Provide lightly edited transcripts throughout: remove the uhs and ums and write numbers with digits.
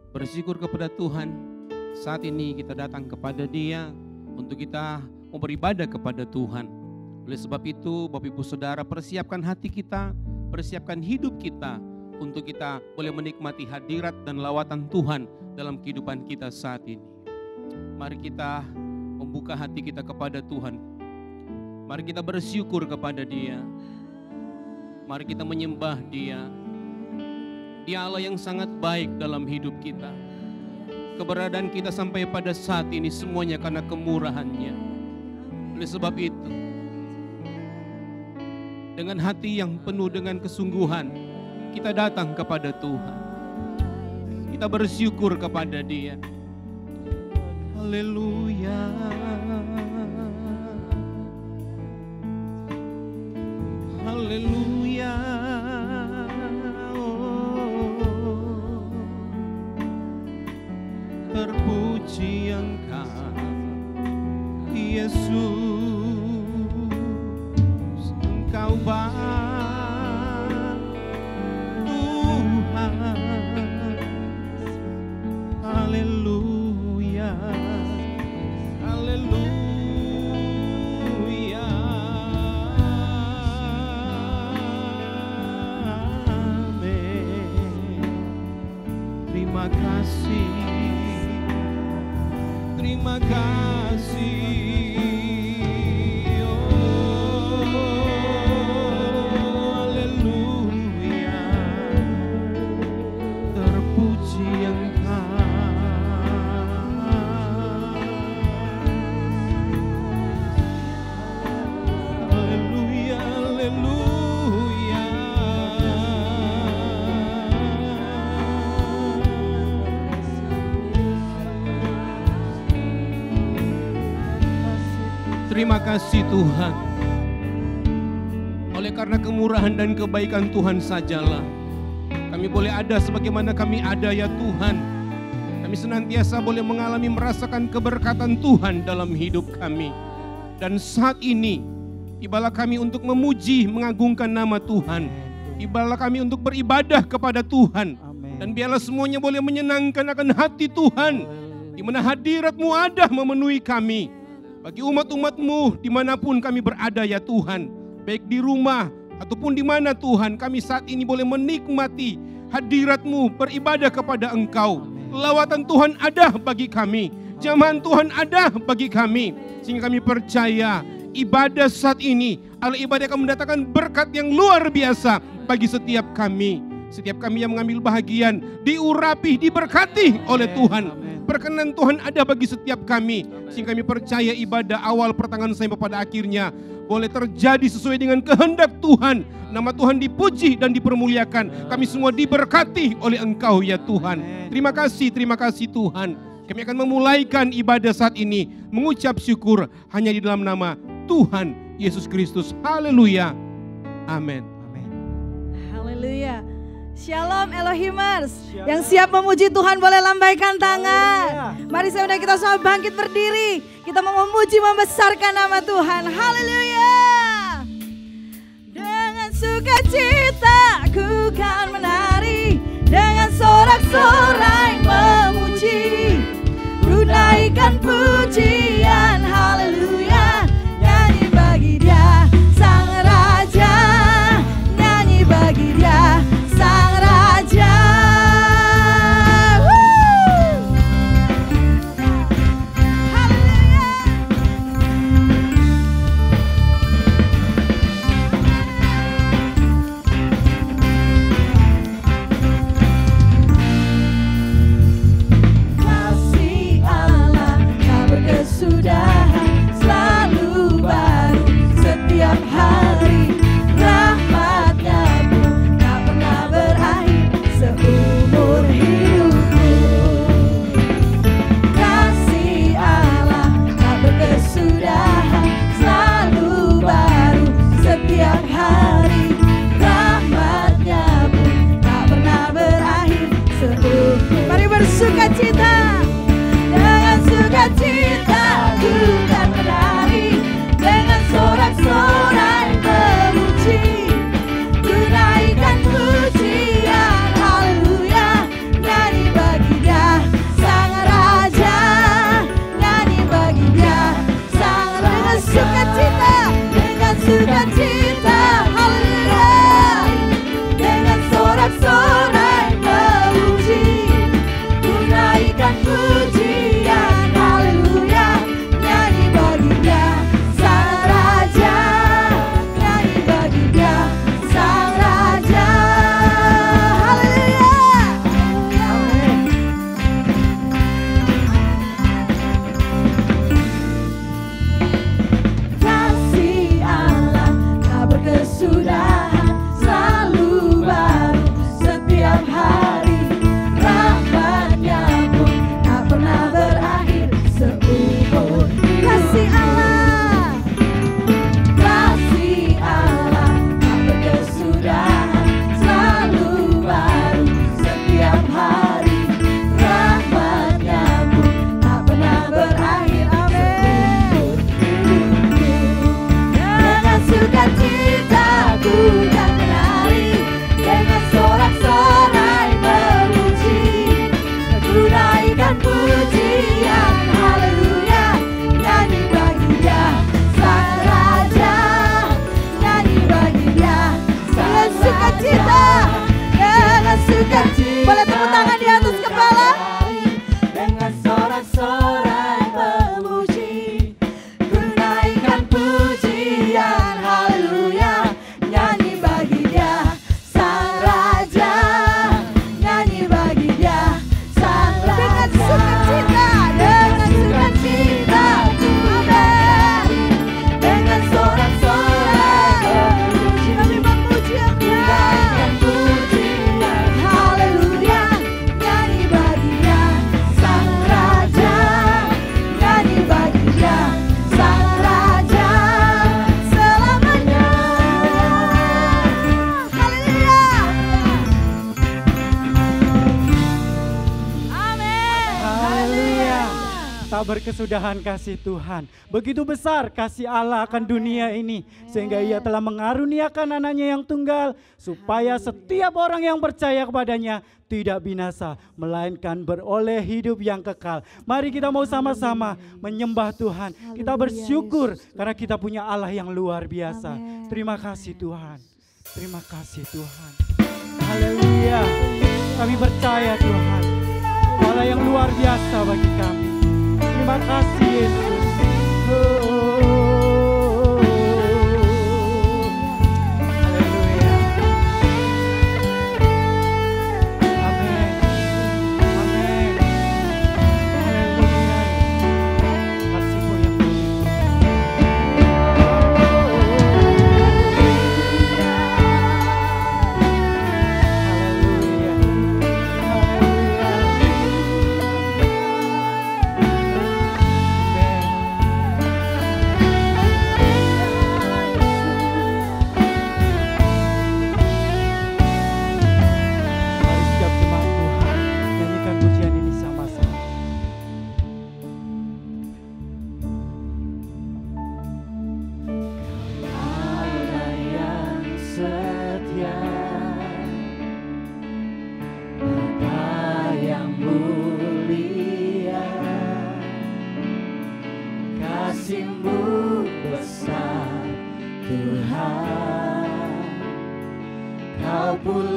Bersyukur kepada Tuhan, saat ini kita datang kepada Dia untuk kita mau beribadah kepada Tuhan. Oleh sebab itu, Bapak Ibu Saudara, persiapkan hati kita, persiapkan hidup kita untuk kita boleh menikmati hadirat dan lawatan Tuhan dalam kehidupan kita saat ini. Mari kita membuka hati kita kepada Tuhan. Mari kita bersyukur kepada Dia. Mari kita menyembah Dia. Dia Allah yang sangat baik dalam hidup kita. Keberadaan kita sampai pada saat ini semuanya karena kemurahan-Nya. Oleh sebab itu, dengan hati yang penuh dengan kesungguhan, kita datang kepada Tuhan. Kita bersyukur kepada Dia. Haleluya. Haleluya. Terpuji Engkau, Yesus, Engkau baik Tuhan. Haleluya, haleluya. Amin. Terima kasih. Terima kasih, oh, haleluya, terpuji Engkau, haleluya, haleluya. Terima kasih Tuhan. Oleh karena kemurahan dan kebaikan Tuhan sajalah kami boleh ada sebagaimana kami ada ya Tuhan. Kami senantiasa boleh mengalami merasakan keberkatan Tuhan dalam hidup kami. Dan saat ini tibalah kami untuk memuji mengagungkan nama Tuhan. Tibalah kami untuk beribadah kepada Tuhan. Dan biarlah semuanya boleh menyenangkan akan hati Tuhan, di mana hadirat-Mu ada memenuhi kami. Bagi umat-umat-Mu dimanapun kami berada ya Tuhan, baik di rumah ataupun di mana Tuhan, kami saat ini boleh menikmati hadirat-Mu, beribadah kepada Engkau. Lawatan Tuhan ada bagi kami, jamahan Tuhan ada bagi kami, sehingga kami percaya ibadah saat ini adalah ibadah yang akan mendatangkan berkat yang luar biasa bagi setiap kami. Setiap kami yang mengambil bahagian diurapi, diberkati oleh Tuhan. Perkenan Tuhan ada bagi setiap kami, sehingga kami percaya ibadah awal pertengahan sampai pada akhirnya boleh terjadi sesuai dengan kehendak Tuhan. Nama Tuhan dipuji dan dipermuliakan. Kami semua diberkati oleh Engkau ya Tuhan. Terima kasih Tuhan. Kami akan memulaikan ibadah saat ini mengucap syukur hanya di dalam nama Tuhan Yesus Kristus. Haleluya. Amin. Haleluya. Shalom Elohimers. Yang siap memuji Tuhan boleh lambaikan tangan. Mari saya undang kita semua bangkit berdiri. Kita mau memuji membesarkan nama Tuhan. Haleluya. Dengan sukacita ku kan menari, dengan sorak-sorai memuji, ku naikkan pujian. Haleluya. Nyanyi bagi Dia Sang Raja, nyanyi bagi Dia Sang Raja. Haleluya. tak berkesudahan kasih Tuhan. Begitu besar kasih Allah akan dunia ini, sehingga Ia telah mengaruniakan anaknya yang tunggal, supaya setiap orang yang percaya kepadanya tidak binasa, melainkan beroleh hidup yang kekal. Mari kita mau sama-sama menyembah Tuhan. Kita bersyukur karena kita punya Allah yang luar biasa. Terima kasih Tuhan. Terima kasih Tuhan. Haleluya. Kami percaya Tuhan, Allah yang luar biasa bagi kami. Terima kasih Yesus. Haleluya. Amin. Amin. Haleluya. Kasih-Mu yang begitu.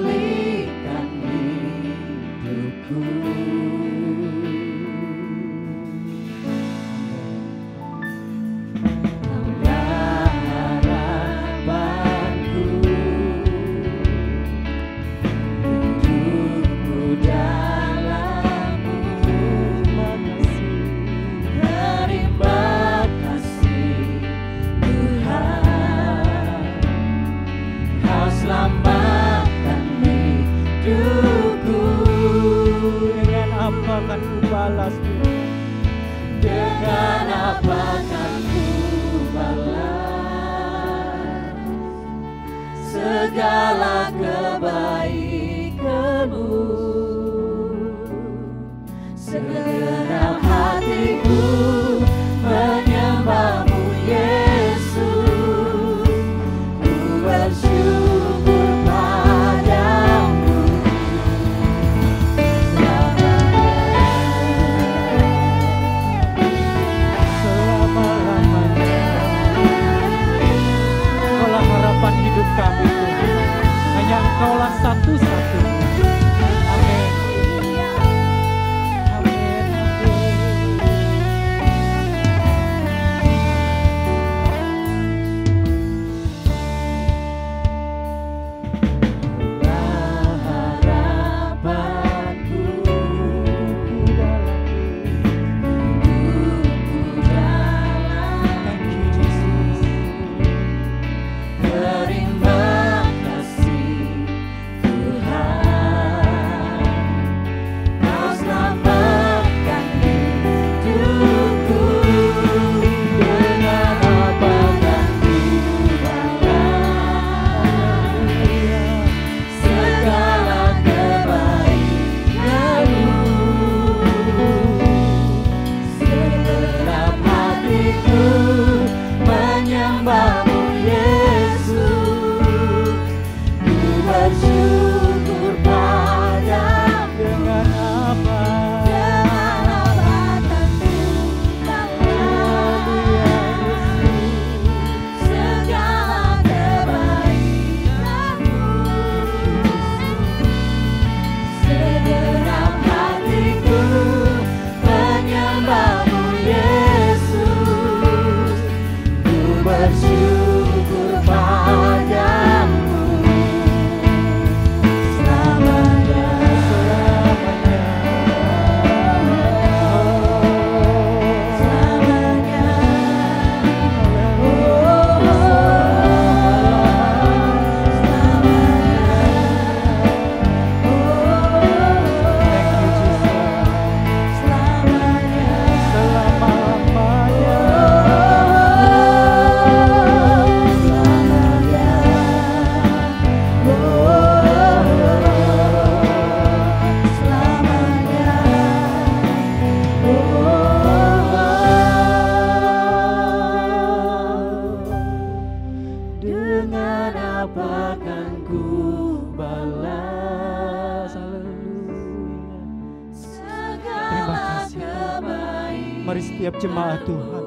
Mari setiap jemaat Tuhan,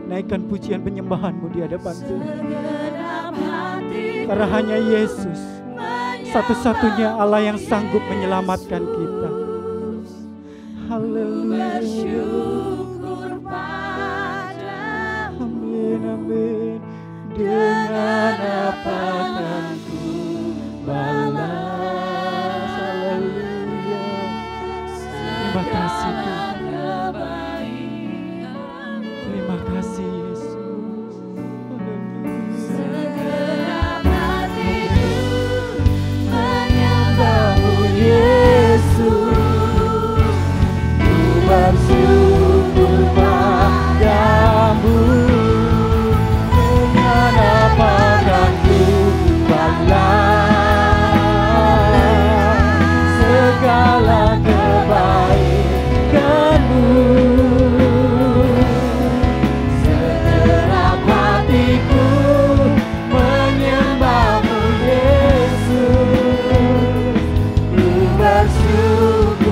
naikkan pujian penyembahan-Mu di hadapan Tuhan. Karena hanya Yesus satu-satunya Allah yang sanggup menyelamatkan kita. Haleluya. Amin, amin. Dengan apa akan ku balas? Haleluya. Terima kasih Tuhan. Terima kasih Yesus. Bersyukur padamu, dengan apa kan ku balas segala kebaikan-Mu. Segenap hatiku menyembah-Mu Yesus, ku bersyukur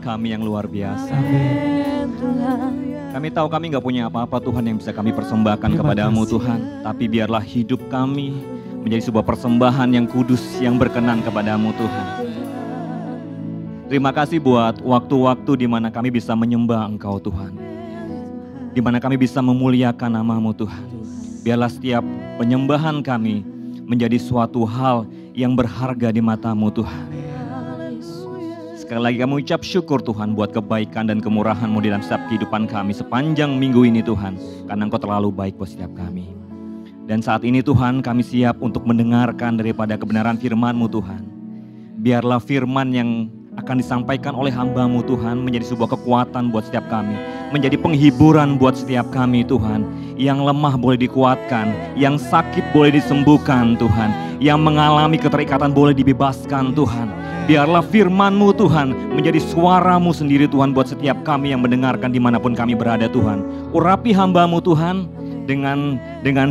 kami yang luar biasa. Kami tahu kami nggak punya apa-apa Tuhan yang bisa kami persembahkan kepadamu Tuhan. Tapi biarlah hidup kami menjadi sebuah persembahan yang kudus, yang berkenan kepadamu Tuhan. Terima kasih buat waktu-waktu di mana kami bisa menyembah Engkau Tuhan. Di mana kami bisa memuliakan nama-Mu Tuhan. Biarlah setiap penyembahan kami menjadi suatu hal yang berharga di mata-Mu Tuhan. Sekali lagi kami ucap syukur Tuhan buat kebaikan dan kemurahan-Mu di dalam setiap kehidupan kami sepanjang minggu ini Tuhan. Karena Engkau terlalu baik buat setiap kami. Dan saat ini Tuhan kami siap untuk mendengarkan daripada kebenaran firman-Mu Tuhan. Biarlah firman yang akan disampaikan oleh hamba-Mu Tuhan menjadi sebuah kekuatan buat setiap kami. Menjadi penghiburan buat setiap kami Tuhan. Yang lemah boleh dikuatkan, yang sakit boleh disembuhkan Tuhan. Yang mengalami keterikatan boleh dibebaskan Tuhan. Biarlah firman-Mu Tuhan menjadi suara-Mu sendiri Tuhan buat setiap kami yang mendengarkan dimanapun kami berada Tuhan. Urapi hamba-Mu Tuhan dengan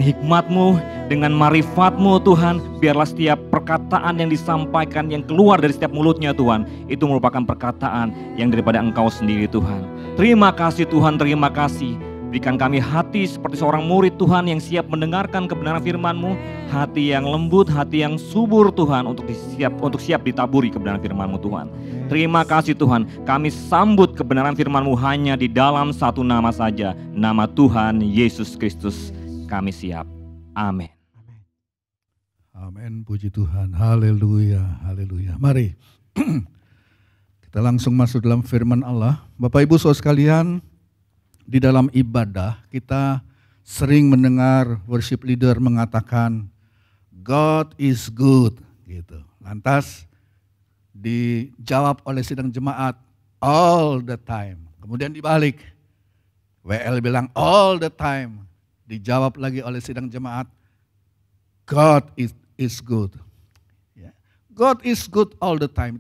hikmat-Mu, dengan marifat-Mu Tuhan. Biarlah setiap perkataan yang disampaikan yang keluar dari setiap mulutnya Tuhan, itu merupakan perkataan yang daripada Engkau sendiri Tuhan. Terima kasih Tuhan, terima kasih. Berikan kami hati seperti seorang murid Tuhan yang siap mendengarkan kebenaran firman-Mu. Hati yang lembut, hati yang subur Tuhan untuk siap ditaburi kebenaran firman-Mu Tuhan. Terima kasih Tuhan, kami sambut kebenaran firman-Mu hanya di dalam satu nama saja. Nama Tuhan Yesus Kristus kami siap. Amin. Amin, puji Tuhan. Haleluya, haleluya. Mari kita langsung masuk dalam firman Allah. Bapak Ibu Saudara sekalian, di dalam ibadah kita sering mendengar worship leader mengatakan God is good gitu. Lantas dijawab oleh sidang jemaat all the time. Kemudian dibalik, WL bilang all the time. Dijawab lagi oleh sidang jemaat God is good. God is good all the time.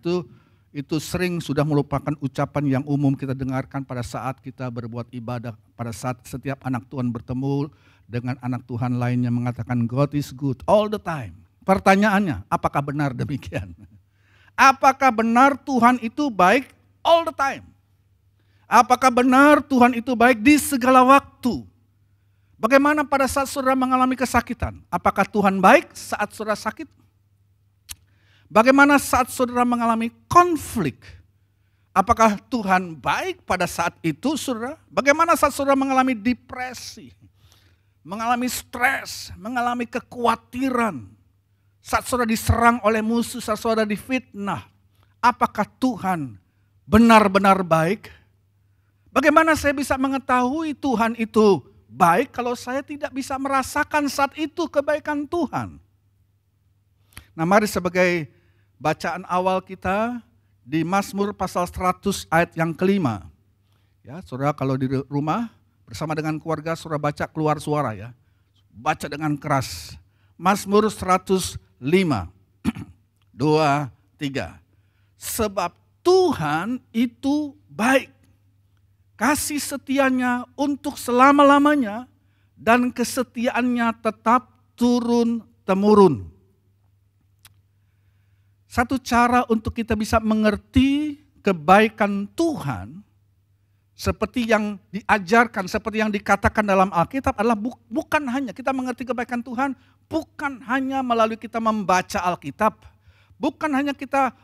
Itu sering sudah merupakan ucapan yang umum kita dengarkan pada saat kita berbuat ibadah. Pada saat setiap anak Tuhan bertemu dengan anak Tuhan lainnya mengatakan God is good all the time. Pertanyaannya, apakah benar demikian? Apakah benar Tuhan itu baik all the time? Apakah benar Tuhan itu baik di segala waktu? Bagaimana pada saat saudara mengalami kesakitan? Apakah Tuhan baik saat saudara sakit? Bagaimana saat saudara mengalami konflik? Apakah Tuhan baik pada saat itu, saudara? Bagaimana saat saudara mengalami depresi, mengalami stres, mengalami kekhawatiran, saat saudara diserang oleh musuh, saat saudara difitnah, apakah Tuhan benar-benar baik? Bagaimana saya bisa mengetahui Tuhan itu baik kalau saya tidak bisa merasakan saat itu kebaikan Tuhan? Nah, mari sebagai bacaan awal kita di Mazmur pasal 100 ayat yang kelima. Ya, saudara kalau di rumah bersama dengan keluarga saudara baca keluar suara ya. Baca dengan keras. Mazmur 105. 2, 3. Sebab Tuhan itu baik. Kasih setianya untuk selama-lamanya dan kesetiaannya tetap turun-temurun. Satu cara untuk kita bisa mengerti kebaikan Tuhan seperti yang diajarkan, seperti yang dikatakan dalam Alkitab adalah bukan hanya kita mengerti kebaikan Tuhan, bukan hanya melalui kita membaca Alkitab, bukan hanya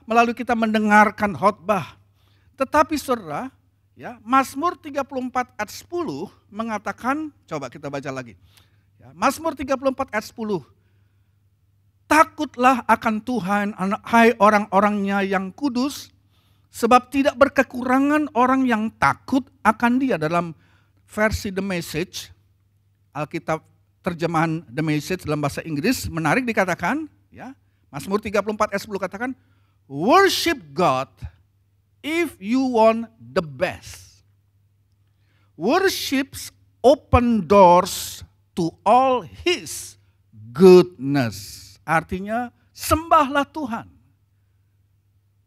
melalui kita mendengarkan khotbah, tetapi saudara, ya, Mazmur 34 ayat 10 mengatakan, coba kita baca lagi. Ya, Mazmur 34 ayat 10. Takutlah akan Tuhan, hai orang-orangnya yang kudus, sebab tidak berkekurangan orang yang takut akan Dia. Dalam versi The Message, Alkitab terjemahan The Message dalam bahasa Inggris, menarik dikatakan, ya, Mazmur 34 ayat 10 katakan, worship God if you want the best. Worships open doors to all His goodness. Artinya sembahlah Tuhan.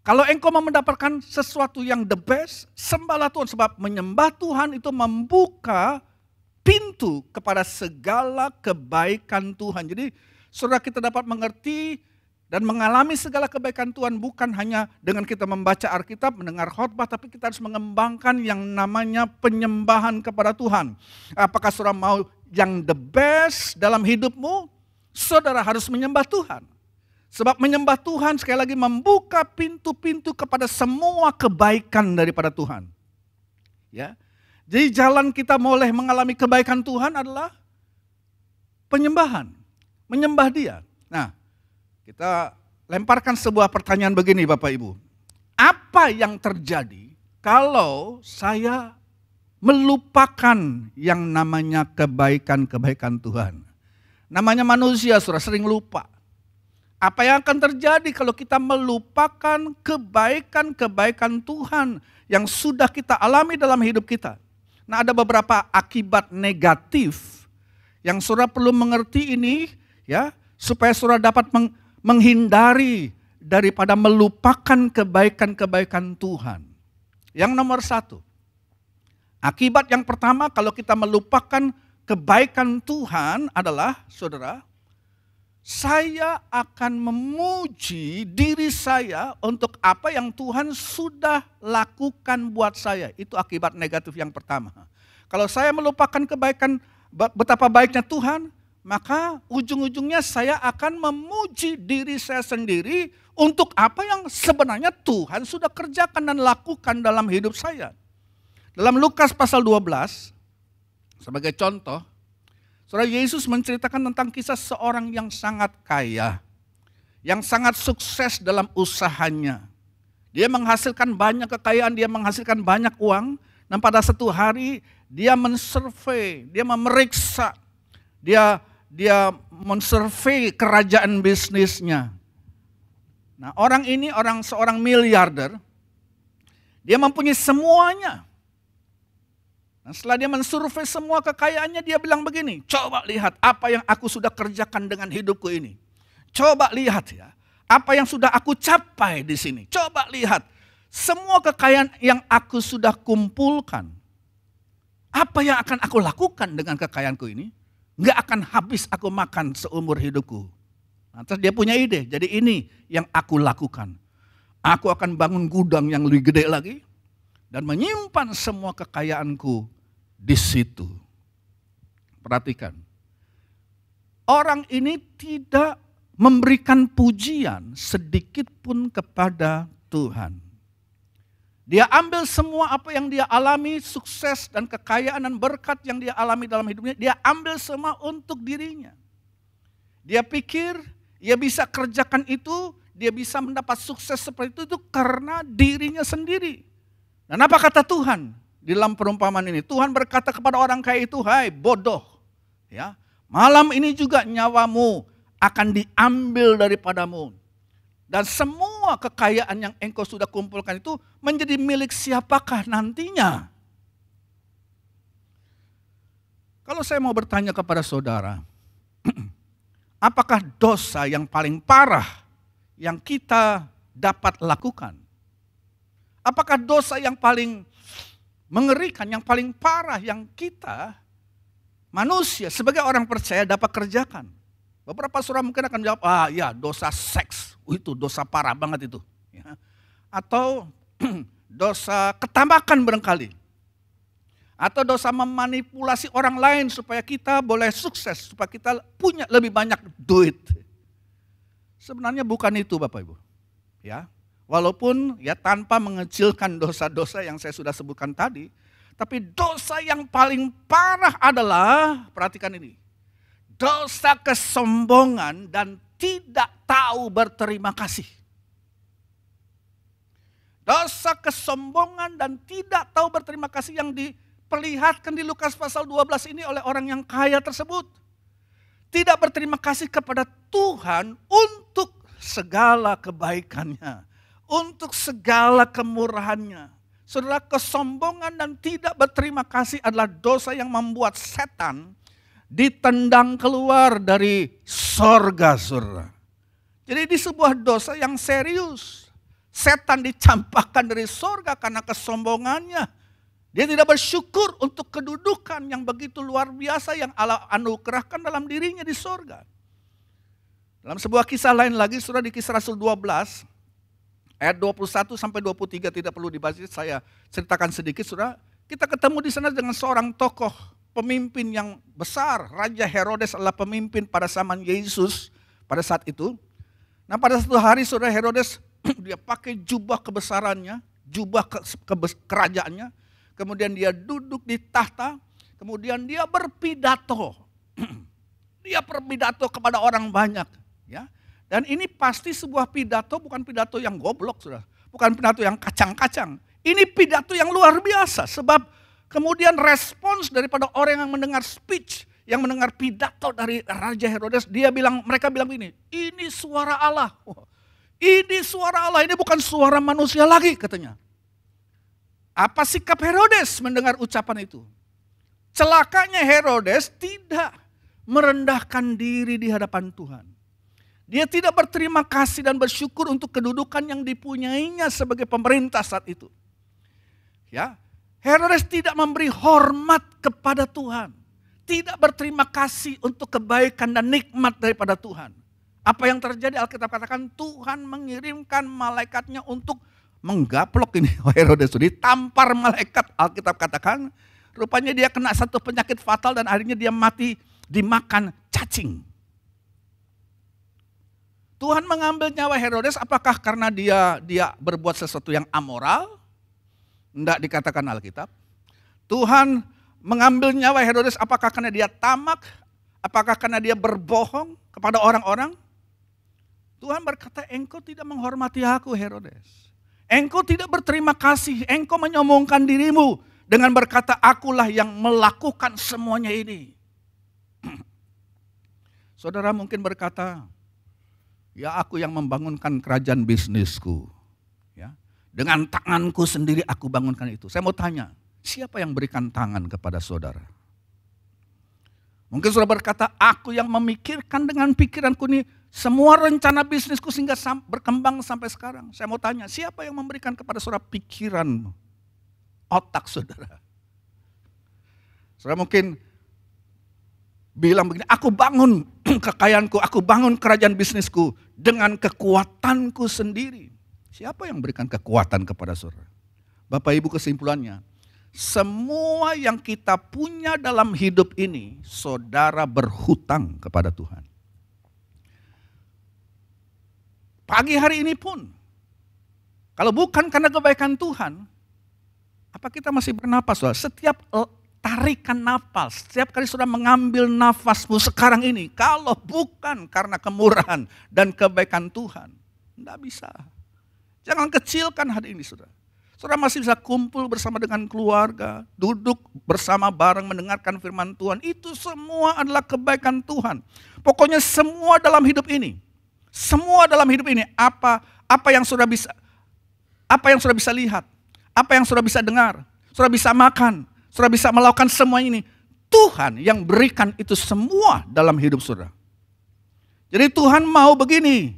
Kalau engkau mau mendapatkan sesuatu yang the best, sembahlah Tuhan. Sebab menyembah Tuhan itu membuka pintu kepada segala kebaikan Tuhan. Jadi saudara kita dapat mengerti dan mengalami segala kebaikan Tuhan bukan hanya dengan kita membaca Alkitab, mendengar khotbah, tapi kita harus mengembangkan yang namanya penyembahan kepada Tuhan. Apakah saudara mau yang the best dalam hidupmu? Saudara harus menyembah Tuhan. Sebab menyembah Tuhan sekali lagi membuka pintu-pintu kepada semua kebaikan daripada Tuhan. Ya. Jadi jalan kita boleh mengalami kebaikan Tuhan adalah penyembahan. Menyembah Dia. Nah, kita lemparkan sebuah pertanyaan begini Bapak Ibu. Apa yang terjadi kalau saya melupakan yang namanya kebaikan-kebaikan Tuhan? Namanya manusia, saudara, sering lupa. Apa yang akan terjadi kalau kita melupakan kebaikan-kebaikan Tuhan yang sudah kita alami dalam hidup kita? Nah, ada beberapa akibat negatif yang saudara perlu mengerti ini, ya, supaya saudara dapat menghindari daripada melupakan kebaikan-kebaikan Tuhan. Yang nomor 1, akibat yang pertama kalau kita melupakan kebaikan Tuhan adalah, saudara, saya akan memuji diri saya untuk apa yang Tuhan sudah lakukan buat saya. Itu akibat negatif yang pertama. Kalau saya melupakan kebaikan, betapa baiknya Tuhan, maka ujung-ujungnya saya akan memuji diri saya sendiri untuk apa yang sebenarnya Tuhan sudah kerjakan dan lakukan dalam hidup saya. Dalam Lukas pasal 12, sebagai contoh, saudara, Yesus menceritakan tentang kisah seorang yang sangat kaya, yang sangat sukses dalam usahanya. Dia menghasilkan banyak kekayaan, dia menghasilkan banyak uang, dan pada satu hari dia mensurvei, dia memeriksa, dia mensurvei kerajaan bisnisnya. Nah, orang ini seorang miliarder, dia mempunyai semuanya. Nah, setelah dia mensurvei semua kekayaannya, dia bilang begini, coba lihat apa yang aku sudah kerjakan dengan hidupku ini. Coba lihat ya, apa yang sudah aku capai di sini. Coba lihat, semua kekayaan yang aku sudah kumpulkan. Apa yang akan aku lakukan dengan kekayaanku ini? Nggak akan habis aku makan seumur hidupku. Nah, terus dia punya ide, jadi ini yang aku lakukan. Aku akan bangun gudang yang lebih gede lagi dan menyimpan semua kekayaanku di situ. Perhatikan. Orang ini tidak memberikan pujian sedikit pun kepada Tuhan. Dia ambil semua apa yang dia alami, sukses dan kekayaan dan berkat yang dia alami dalam hidupnya, dia ambil semua untuk dirinya. Dia pikir dia bisa kerjakan itu, dia bisa mendapat sukses seperti itu karena dirinya sendiri. Dan apa kata Tuhan di dalam perumpamaan ini? Tuhan berkata kepada orang kaya itu, "Hai bodoh, ya, malam ini juga nyawamu akan diambil daripadamu. Dan semua kekayaan yang engkau sudah kumpulkan itu menjadi milik siapakah nantinya?" Kalau saya mau bertanya kepada saudara, apakah dosa yang paling parah yang kita dapat lakukan? Apakah dosa yang paling mengerikan, yang paling parah yang kita manusia sebagai orang percaya dapat kerjakan? Beberapa saudara mungkin akan jawab, ya dosa seks, itu dosa parah banget itu. Ya. Atau dosa ketamakan barangkali. Atau dosa memanipulasi orang lain supaya kita boleh sukses, supaya kita punya lebih banyak duit. Sebenarnya bukan itu Bapak Ibu. Ya, walaupun ya tanpa mengecilkan dosa-dosa yang saya sudah sebutkan tadi, tapi dosa yang paling parah adalah, perhatikan ini, dosa kesombongan dan tidak tahu berterima kasih. Dosa kesombongan dan tidak tahu berterima kasih yang diperlihatkan di Lukas pasal 12 ini oleh orang yang kaya tersebut. Tidak berterima kasih kepada Tuhan untuk segala kebaikannya, untuk segala kemurahannya. Saudara, kesombongan dan tidak berterima kasih adalah dosa yang membuat setan ditendang keluar dari sorga, saudara. Jadi di sebuah dosa yang serius, setan dicampakkan dari sorga karena kesombongannya. Dia tidak bersyukur untuk kedudukan yang begitu luar biasa yang Allah anugerahkan dalam dirinya di sorga. Dalam sebuah kisah lain lagi, saudara, di Kisah Rasul 12, ayat 21 sampai 23 tidak perlu dibahas, saya ceritakan sedikit, saudara. Kita ketemu di sana dengan seorang tokoh pemimpin yang besar. Raja Herodes adalah pemimpin pada zaman Yesus pada saat itu. Nah, pada satu hari saudara, Herodes dia pakai jubah kebesarannya, jubah kerajaannya. Kemudian dia duduk di tahta, kemudian dia berpidato. Dia berpidato kepada orang banyak, ya. Dan ini pasti sebuah pidato, bukan pidato yang goblok, saudara. Bukan pidato yang kacang-kacang. Ini pidato yang luar biasa, sebab kemudian respons daripada orang yang mendengar speech, yang mendengar pidato dari Raja Herodes, mereka bilang ini suara Allah. Ini suara Allah, ini bukan suara manusia lagi katanya. Apa sikap Herodes mendengar ucapan itu? Celakanya Herodes tidak merendahkan diri di hadapan Tuhan. Dia tidak berterima kasih dan bersyukur untuk kedudukan yang dipunyainya sebagai pemerintah saat itu. Ya, Herodes tidak memberi hormat kepada Tuhan. Tidak berterima kasih untuk kebaikan dan nikmat daripada Tuhan. Apa yang terjadi? Alkitab katakan Tuhan mengirimkan malaikatnya untuk menggaplok ini Herodes. Ditampar malaikat, Alkitab katakan. Rupanya dia kena satu penyakit fatal dan akhirnya dia mati dimakan cacing. Tuhan mengambil nyawa Herodes apakah karena dia berbuat sesuatu yang amoral? Tidak dikatakan Alkitab. Tuhan mengambil nyawa Herodes apakah karena dia tamak? Apakah karena dia berbohong kepada orang-orang? Tuhan berkata, engkau tidak menghormati aku Herodes. Engkau tidak berterima kasih, engkau menyombongkan dirimu dengan berkata akulah yang melakukan semuanya ini. Saudara mungkin berkata, ya aku yang membangunkan kerajaan bisnisku. Ya, dengan tanganku sendiri aku bangunkan itu. Saya mau tanya, siapa yang berikan tangan kepada saudara? Mungkin saudara berkata, aku yang memikirkan dengan pikiranku ini semua rencana bisnisku sehingga berkembang sampai sekarang. Saya mau tanya, siapa yang memberikan kepada saudara pikiran, otak saudara? Saudara mungkin bilang begini, aku bangun kekayaanku, aku bangun kerajaan bisnisku dengan kekuatanku sendiri. Siapa yang berikan kekuatan kepada saudara? Bapak Ibu, kesimpulannya, semua yang kita punya dalam hidup ini, saudara berhutang kepada Tuhan. Pagi hari ini pun, kalau bukan karena kebaikan Tuhan, Apa kita masih bernapas, saudara? Setiap tarikan nafas, setiap kali saudara mengambil nafasmu sekarang ini, kalau bukan karena kemurahan dan kebaikan Tuhan, tidak bisa. Jangan kecilkan hari ini, saudara. Saudara masih bisa kumpul bersama dengan keluarga, duduk bersama bareng mendengarkan firman Tuhan. Itu semua adalah kebaikan Tuhan. Pokoknya semua dalam hidup ini, apa yang saudara bisa lihat, apa yang saudara bisa dengar, saudara bisa makan, saudara bisa melakukan semua ini, Tuhan yang berikan itu semua dalam hidup saudara. Jadi Tuhan mau begini,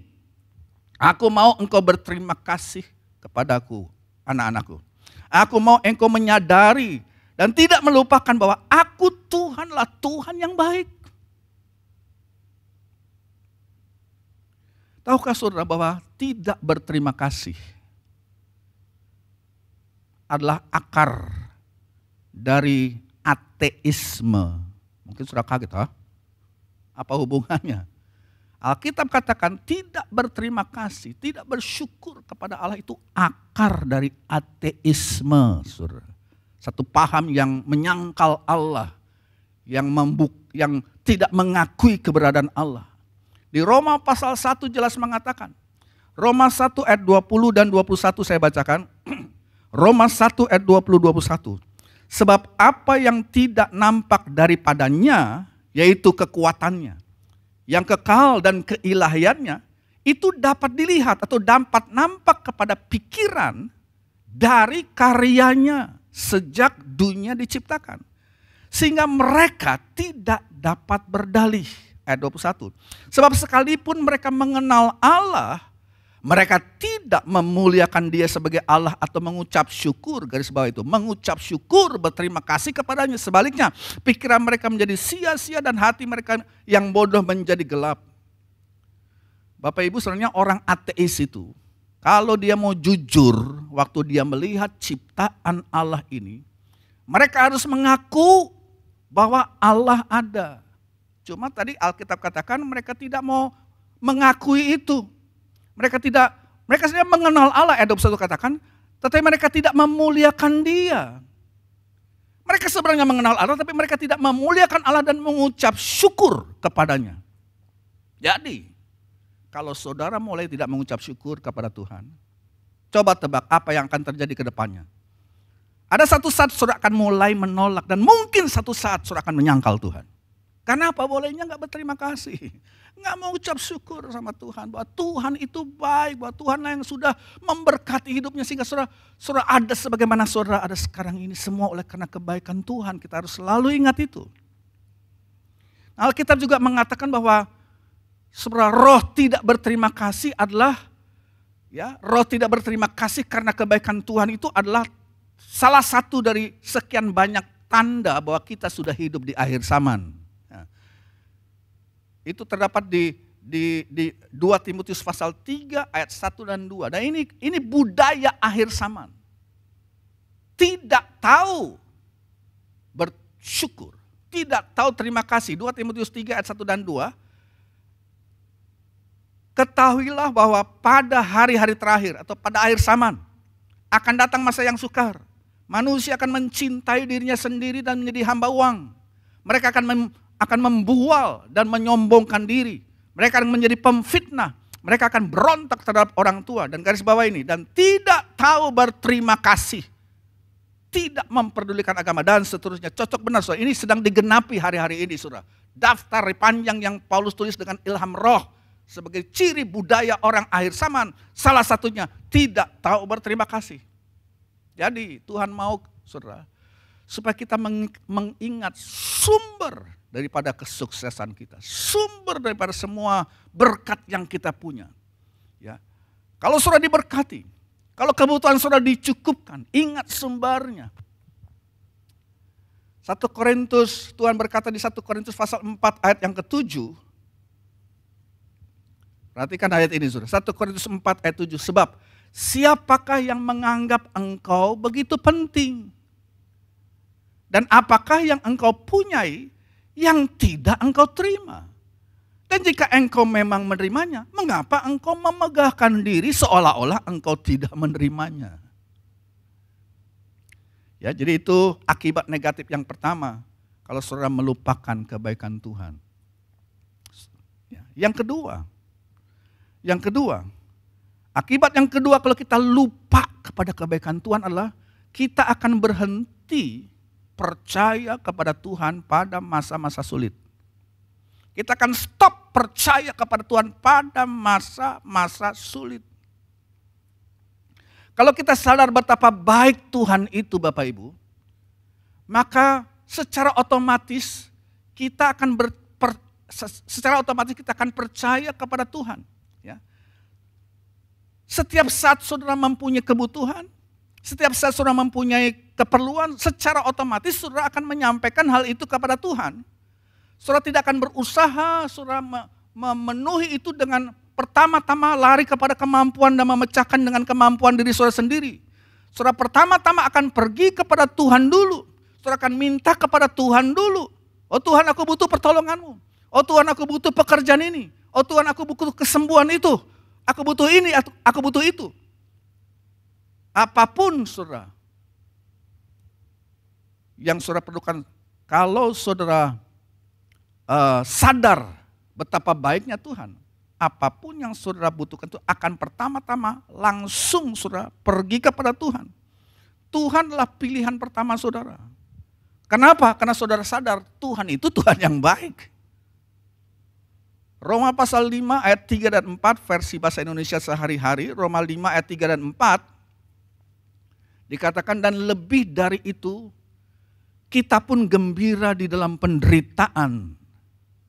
aku mau engkau berterima kasih kepadaku, anak-anakku. Aku mau engkau menyadari dan tidak melupakan bahwa aku Tuhanlah Tuhan yang baik. Tahukah saudara bahwa tidak berterima kasih adalah akar dari ateisme? Mungkin saudara kaget, apa hubungannya? Alkitab katakan tidak berterima kasih, tidak bersyukur kepada Allah itu akar dari ateisme, saudara. Satu paham yang menyangkal Allah, yang tidak mengakui keberadaan Allah. Di Roma pasal 1 jelas mengatakan, Roma 1 ayat 20 dan 21 saya bacakan. Roma 1 ayat 20-21. Sebab apa yang tidak nampak daripadanya, yaitu kekuatannya, yang kekal dan keilahiannya, itu dapat dilihat atau dapat nampak kepada pikiran dari karyanya sejak dunia diciptakan. Sehingga mereka tidak dapat berdalih. Ayat 21. Sebab sekalipun mereka mengenal Allah, mereka tidak memuliakan Dia sebagai Allah atau mengucap syukur, garis bawah itu, mengucap syukur, berterima kasih kepadanya. Sebaliknya, pikiran mereka menjadi sia-sia dan hati mereka yang bodoh menjadi gelap. Bapak Ibu, sebenarnya orang ateis itu, kalau dia mau jujur, waktu dia melihat ciptaan Allah ini, mereka harus mengaku bahwa Allah ada. Cuma tadi Alkitab katakan mereka tidak mau mengakui itu. Mereka sedang mengenal Allah, ayat 21 katakan, tetapi mereka tidak memuliakan Dia. Mereka sebenarnya mengenal Allah, tapi mereka tidak memuliakan Allah dan mengucap syukur kepadanya. Jadi, kalau saudara mulai tidak mengucap syukur kepada Tuhan, coba tebak apa yang akan terjadi ke depannya. Ada satu saat saudara akan mulai menolak dan mungkin satu saat saudara akan menyangkal Tuhan. Kenapa bolehnya nggak berterima kasih? Nggak mau ucap syukur sama Tuhan. Bahwa Tuhan itu baik, bahwa Tuhanlah yang sudah memberkati hidupnya. Sehingga saudara ada sebagaimana saudara ada sekarang ini. Semua oleh karena kebaikan Tuhan. Kita harus selalu ingat itu. Alkitab juga mengatakan bahwa saudara, roh tidak berterima kasih adalah, roh tidak berterima kasih karena kebaikan Tuhan itu adalah salah satu dari sekian banyak tanda bahwa kita sudah hidup di akhir zaman. Itu terdapat di 2 Timotius pasal 3 ayat 1 dan 2. Dan ini budaya akhir zaman. Tidak tahu bersyukur, tidak tahu terima kasih. 2 Timotius 3 ayat 1 dan 2. Ketahuilah bahwa pada hari-hari terakhir atau pada akhir zaman akan datang masa yang sukar. Manusia akan mencintai dirinya sendiri dan menjadi hamba uang. Mereka akan membual dan menyombongkan diri. Mereka akan menjadi pemfitnah. Mereka akan berontak terhadap orang tua. Dan garis bawah ini, dan tidak tahu berterima kasih. Tidak memperdulikan agama dan seterusnya. Cocok benar, saudara. Ini sedang digenapi hari-hari ini, saudara. Daftar panjang yang Paulus tulis dengan ilham roh. Sebagai ciri budaya orang akhir zaman. Salah satunya, tidak tahu berterima kasih. Jadi Tuhan mau, saudara, supaya kita mengingat sumber daripada kesuksesan kita, sumber daripada semua berkat yang kita punya. Ya, kalau saudara diberkati, kalau kebutuhan saudara dicukupkan, ingat sumbernya. 1 Korintus, Tuhan berkata di 1 Korintus pasal 4 ayat yang ke-7. Perhatikan ayat ini, saudara. 1 Korintus 4 ayat 7. Sebab siapakah yang menganggap engkau begitu penting? Dan apakah yang engkau punyai yang tidak engkau terima? Dan jika engkau memang menerimanya, mengapa engkau memegahkan diri seolah-olah engkau tidak menerimanya? Ya, jadi itu akibat negatif yang pertama kalau saudara melupakan kebaikan Tuhan. Ya, yang kedua, akibat yang kedua kalau kita lupa kepada kebaikan Tuhan adalah kita akan berhenti percaya kepada Tuhan pada masa-masa sulit. Kita akan stop percaya kepada Tuhan pada masa-masa sulit. Kalau kita sadar betapa baik Tuhan itu Bapak Ibu, maka secara otomatis kita akan percaya kepada Tuhan. Ya. Setiap saat saudara mempunyai kebutuhan, setiap saat saudara mempunyai keperluan, secara otomatis saudara akan menyampaikan hal itu kepada Tuhan. Saudara tidak akan berusaha, saudara memenuhi itu dengan pertama-tama lari kepada kemampuan dan memecahkan dengan kemampuan diri saudara sendiri. Saudara pertama-tama akan pergi kepada Tuhan dulu. Saudara akan minta kepada Tuhan dulu. Oh Tuhan, aku butuh pertolonganmu. Oh Tuhan, aku butuh pekerjaan ini. Oh Tuhan, aku butuh kesembuhan itu. Aku butuh ini, aku butuh itu. Apapun saudara yang saudara perlukan, kalau saudara sadar betapa baiknya Tuhan, apapun yang saudara butuhkan itu akan pertama-tama langsung saudara pergi kepada Tuhan. Tuhan adalah pilihan pertama saudara. Kenapa? Karena saudara sadar Tuhan itu Tuhan yang baik. Roma pasal 5 ayat 3 dan 4 versi bahasa Indonesia sehari-hari, Roma 5 ayat 3 dan 4 dikatakan, dan lebih dari itu kita pun gembira di dalam penderitaan,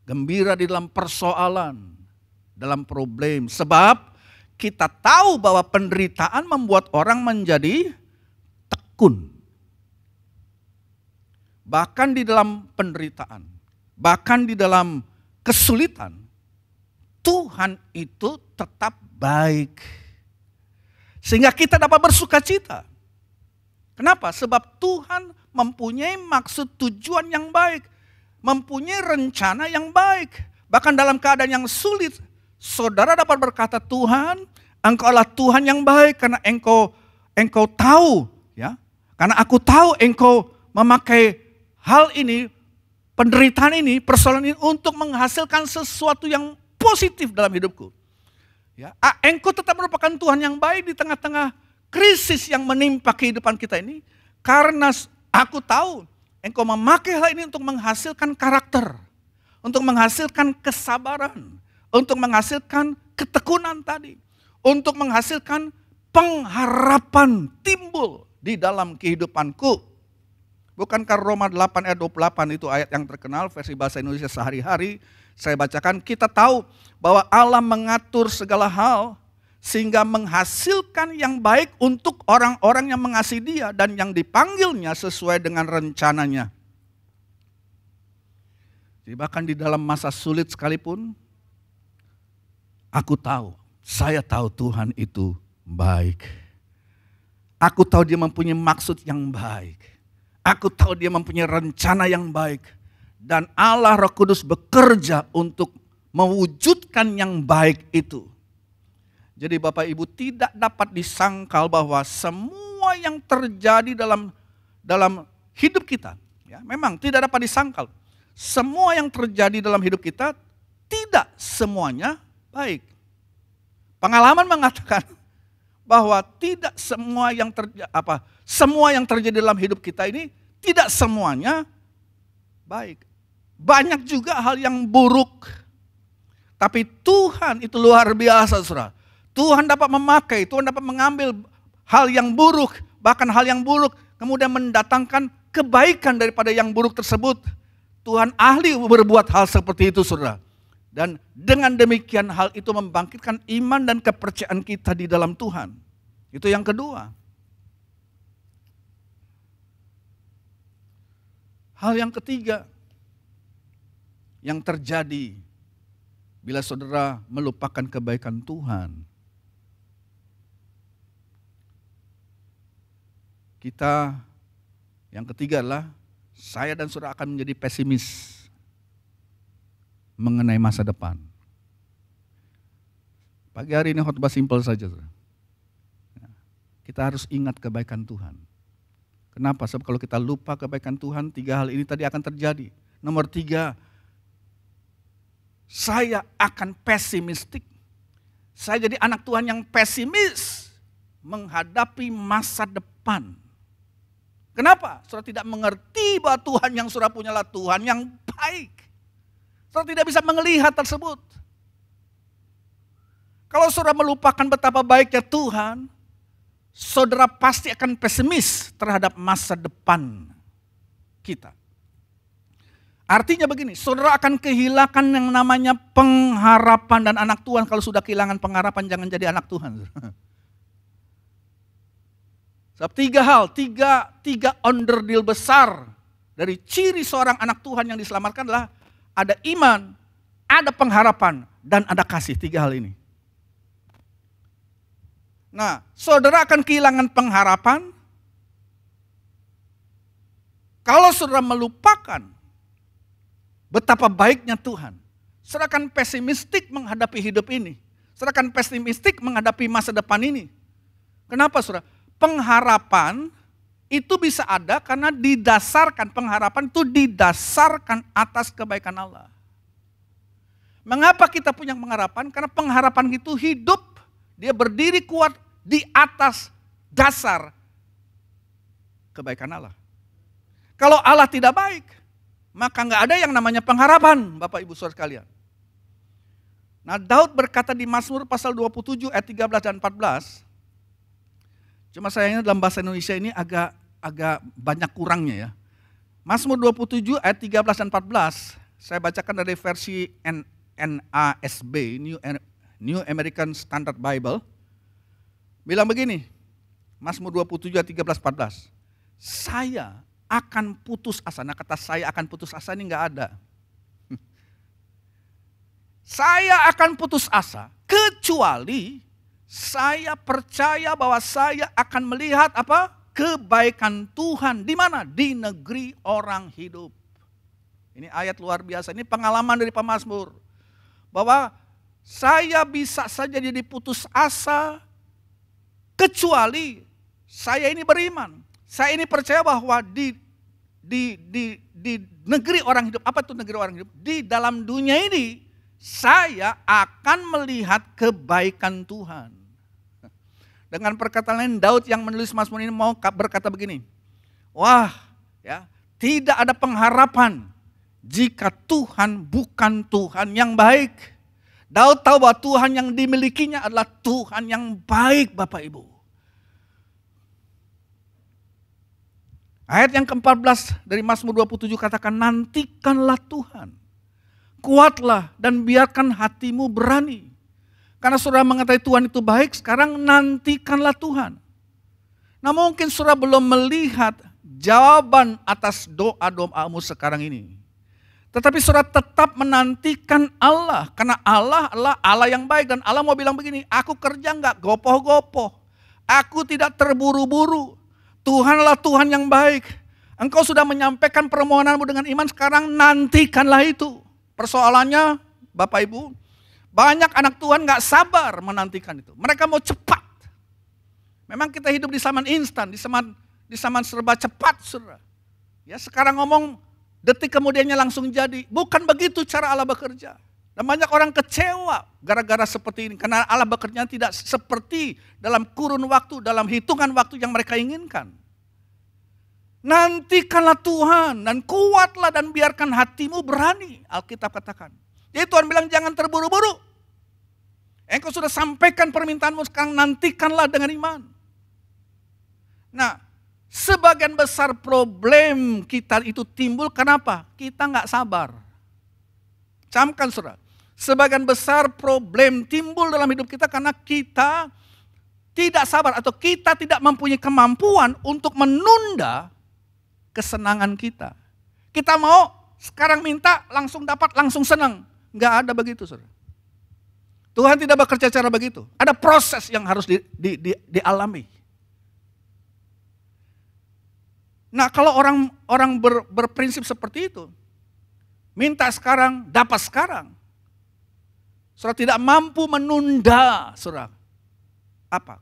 gembira di dalam persoalan, dalam problem. Sebab kita tahu bahwa penderitaan membuat orang menjadi tekun. Bahkan di dalam penderitaan, bahkan di dalam kesulitan, Tuhan itu tetap baik. Sehingga kita dapat bersuka cita. Kenapa? Sebab Tuhan mempunyai maksud tujuan yang baik. Mempunyai rencana yang baik. Bahkan dalam keadaan yang sulit, saudara dapat berkata, Tuhan, Engkau adalah Tuhan yang baik karena Engkau tahu, ya. Karena aku tahu Engkau memakai hal ini, penderitaan ini, persoalan ini untuk menghasilkan sesuatu yang positif dalam hidupku. Ya, Engkau tetap merupakan Tuhan yang baik di tengah-tengah krisis yang menimpa kehidupan kita ini. Karena aku tahu Engkau memakai hal ini untuk menghasilkan karakter, untuk menghasilkan kesabaran, untuk menghasilkan ketekunan tadi, untuk menghasilkan pengharapan timbul di dalam kehidupanku. Bukankah Roma 8 ayat 28 itu ayat yang terkenal versi bahasa Indonesia sehari-hari, saya bacakan, kita tahu bahwa Allah mengatur segala hal sehingga menghasilkan yang baik untuk orang-orang yang mengasihi Dia dan yang dipanggilnya sesuai dengan rencananya. Jadi bahkan di dalam masa sulit sekalipun, aku tahu, saya tahu Tuhan itu baik. Aku tahu Dia mempunyai maksud yang baik. Aku tahu Dia mempunyai rencana yang baik. Dan Allah Roh Kudus bekerja untuk mewujudkan yang baik itu. Jadi Bapak Ibu tidak dapat disangkal bahwa semua yang terjadi dalam hidup kita, ya, memang tidak dapat disangkal. Semua yang terjadi dalam hidup kita tidak semuanya baik. Pengalaman mengatakan bahwa tidak semua yang terjadi dalam hidup kita ini tidak semuanya baik. Banyak juga hal yang buruk. Tapi Tuhan itu luar biasa, saudara. Tuhan dapat memakai, Tuhan dapat mengambil hal yang buruk, bahkan hal yang buruk, kemudian mendatangkan kebaikan daripada yang buruk tersebut. Tuhan ahli berbuat hal seperti itu, saudara. Dan dengan demikian hal itu membangkitkan iman dan kepercayaan kita di dalam Tuhan. Itu yang kedua. Hal yang ketiga yang terjadi bila saudara melupakan kebaikan Tuhan. Yang ketiga adalah saya dan saudara akan menjadi pesimis mengenai masa depan. Pagi hari ini khotbah simpel saja, saudara. Kita harus ingat kebaikan Tuhan. Kenapa? Sebab kalau kita lupa kebaikan Tuhan, 3 hal ini tadi akan terjadi. Nomor 3, saya akan pesimistik. Saya jadi anak Tuhan yang pesimis menghadapi masa depan. Kenapa? Saudara tidak mengerti bahwa Tuhan yang saudara punyalah Tuhan yang baik. Saudara tidak bisa melihat tersebut. Kalau saudara melupakan betapa baiknya Tuhan, saudara pasti akan pesimis terhadap masa depan kita. Artinya begini, saudara akan kehilangan yang namanya pengharapan, dan anak Tuhan kalau sudah kehilangan pengharapan jangan jadi anak Tuhan. Sebab 3 hal, tiga onderdil besar dari ciri seorang anak Tuhan yang diselamatkan adalah ada iman, ada pengharapan, dan ada kasih. 3 hal ini. Nah, saudara akan kehilangan pengharapan kalau saudara melupakan betapa baiknya Tuhan. Saudara akan pesimistik menghadapi hidup ini. Saudara akan pesimistik menghadapi masa depan ini. Kenapa saudara? Pengharapan itu bisa ada karena pengharapan itu didasarkan atas kebaikan Allah. Mengapa kita punya pengharapan? Karena pengharapan itu hidup, dia berdiri kuat di atas dasar kebaikan Allah. Kalau Allah tidak baik, maka nggak ada yang namanya pengharapan, Bapak Ibu Saudara sekalian. Nah, Daud berkata di Mazmur pasal 27 ayat 13 dan 14, cuma sayangnya dalam bahasa Indonesia ini agak banyak kurangnya ya. Mazmur 27 ayat 13 dan 14, saya bacakan dari versi NASB, New American Standard Bible. Bilang begini, Mazmur 27 ayat 13-14. Saya akan putus asa. Nah, kata saya akan putus asa ini enggak ada. Saya akan putus asa kecuali saya percaya bahwa saya akan melihat apa? Kebaikan Tuhan. Di mana? Di negeri orang hidup. Ini ayat luar biasa. Ini pengalaman dari pemazmur. Bahwa saya bisa saja jadi putus asa kecuali saya ini beriman. Saya ini percaya bahwa di negeri orang hidup. Apa itu negeri orang hidup? Di dalam dunia ini saya akan melihat kebaikan Tuhan. Dengan perkataan lain, Daud yang menulis Mazmur ini mau berkata begini. Wah, ya, tidak ada pengharapan jika Tuhan bukan Tuhan yang baik. Daud tahu bahwa Tuhan yang dimilikinya adalah Tuhan yang baik, Bapak Ibu. Ayat yang ke-14 dari Mazmur 27 katakan, nantikanlah Tuhan. Kuatlah dan biarkan hatimu berani. Karena saudara mengetahui Tuhan itu baik, sekarang nantikanlah Tuhan. Nah, mungkin saudara belum melihat jawaban atas doa-doamu sekarang ini. Tetapi saudara tetap menantikan Allah. Karena Allah adalah Allah yang baik. Dan Allah mau bilang begini, aku kerja enggak gopoh-gopoh. Aku tidak terburu-buru. Tuhan adalah Tuhan yang baik. Engkau sudah menyampaikan permohonanmu dengan iman, sekarang nantikanlah itu. Persoalannya Bapak Ibu, banyak anak Tuhan gak sabar menantikan itu. Mereka mau cepat. Memang kita hidup di zaman instan, di zaman serba cepat, saudara. Ya, sekarang ngomong, detik kemudiannya langsung jadi. Bukan begitu cara Allah bekerja. Dan banyak orang kecewa gara-gara seperti ini. Karena Allah bekerja tidak seperti dalam kurun waktu, dalam hitungan waktu yang mereka inginkan. Nantikanlah Tuhan dan kuatlah dan biarkan hatimu berani. Alkitab katakan. Jadi Tuhan bilang jangan terburu-buru. Engkau sudah sampaikan permintaanmu, sekarang nantikanlah dengan iman. Nah, sebagian besar problem kita itu timbul kenapa? Kita nggak sabar. Camkan saudara. Sebagian besar problem timbul dalam hidup kita karena kita tidak sabar atau kita tidak mempunyai kemampuan untuk menunda kesenangan kita. Kita mau sekarang minta langsung dapat, langsung senang. Enggak ada begitu, saudara. Tuhan tidak bekerja cara begitu. Ada proses yang harus dialami. Nah, kalau orang berprinsip seperti itu, minta sekarang, dapat sekarang. Saudara tidak mampu menunda, saudara.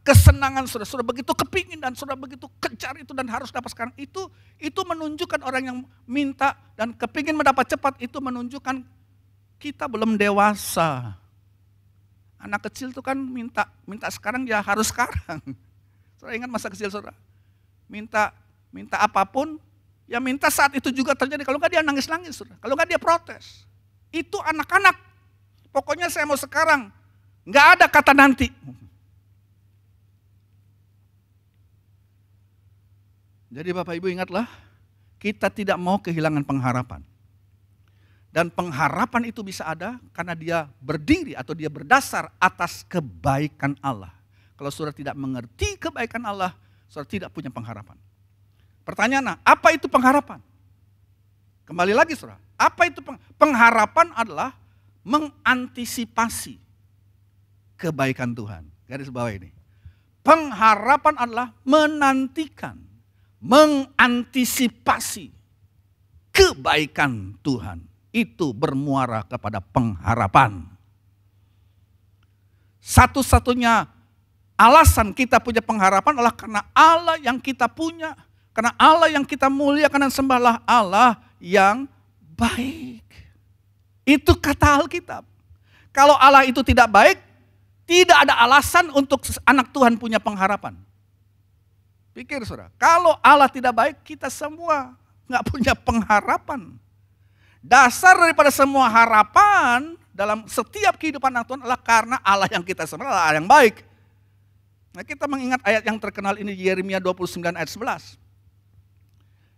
kesenangan saudara begitu kepingin dan saudara begitu kejar itu dan harus dapat sekarang. Itu menunjukkan orang yang minta dan kepingin mendapat cepat, itu menunjukkan kita belum dewasa. Anak kecil itu kan minta sekarang ya harus sekarang. Saudara ingat masa kecil saudara? Minta apapun, ya minta saat itu juga terjadi. Kalau enggak dia nangis-nangis saudara. Kalau enggak dia protes. Itu anak-anak. Pokoknya saya mau sekarang. Enggak ada kata nanti. Jadi Bapak Ibu ingatlah, kita tidak mau kehilangan pengharapan. Dan pengharapan itu bisa ada karena dia berdiri atau dia berdasar atas kebaikan Allah. Kalau saudara tidak mengerti kebaikan Allah, saudara tidak punya pengharapan. Pertanyaan, apa itu pengharapan? Kembali lagi saudara, apa itu pengharapan? Adalah mengantisipasi kebaikan Tuhan. Garis bawah ini. Pengharapan adalah menantikan, mengantisipasi kebaikan Tuhan. Itu bermuara kepada pengharapan. Satu-satunya alasan kita punya pengharapan adalah karena Allah yang kita punya. Karena Allah yang kita muliakan dan sembahlah Allah yang baik. Itu kata Alkitab. Kalau Allah itu tidak baik, tidak ada alasan untuk anak Tuhan punya pengharapan. Pikir saudara, kalau Allah tidak baik, kita semua nggak punya pengharapan. Dasar daripada semua harapan dalam setiap kehidupan anak Tuhan adalah karena Allah yang kita sembah adalah Allah yang baik. Nah, kita mengingat ayat yang terkenal ini, Yeremia 29 ayat 11.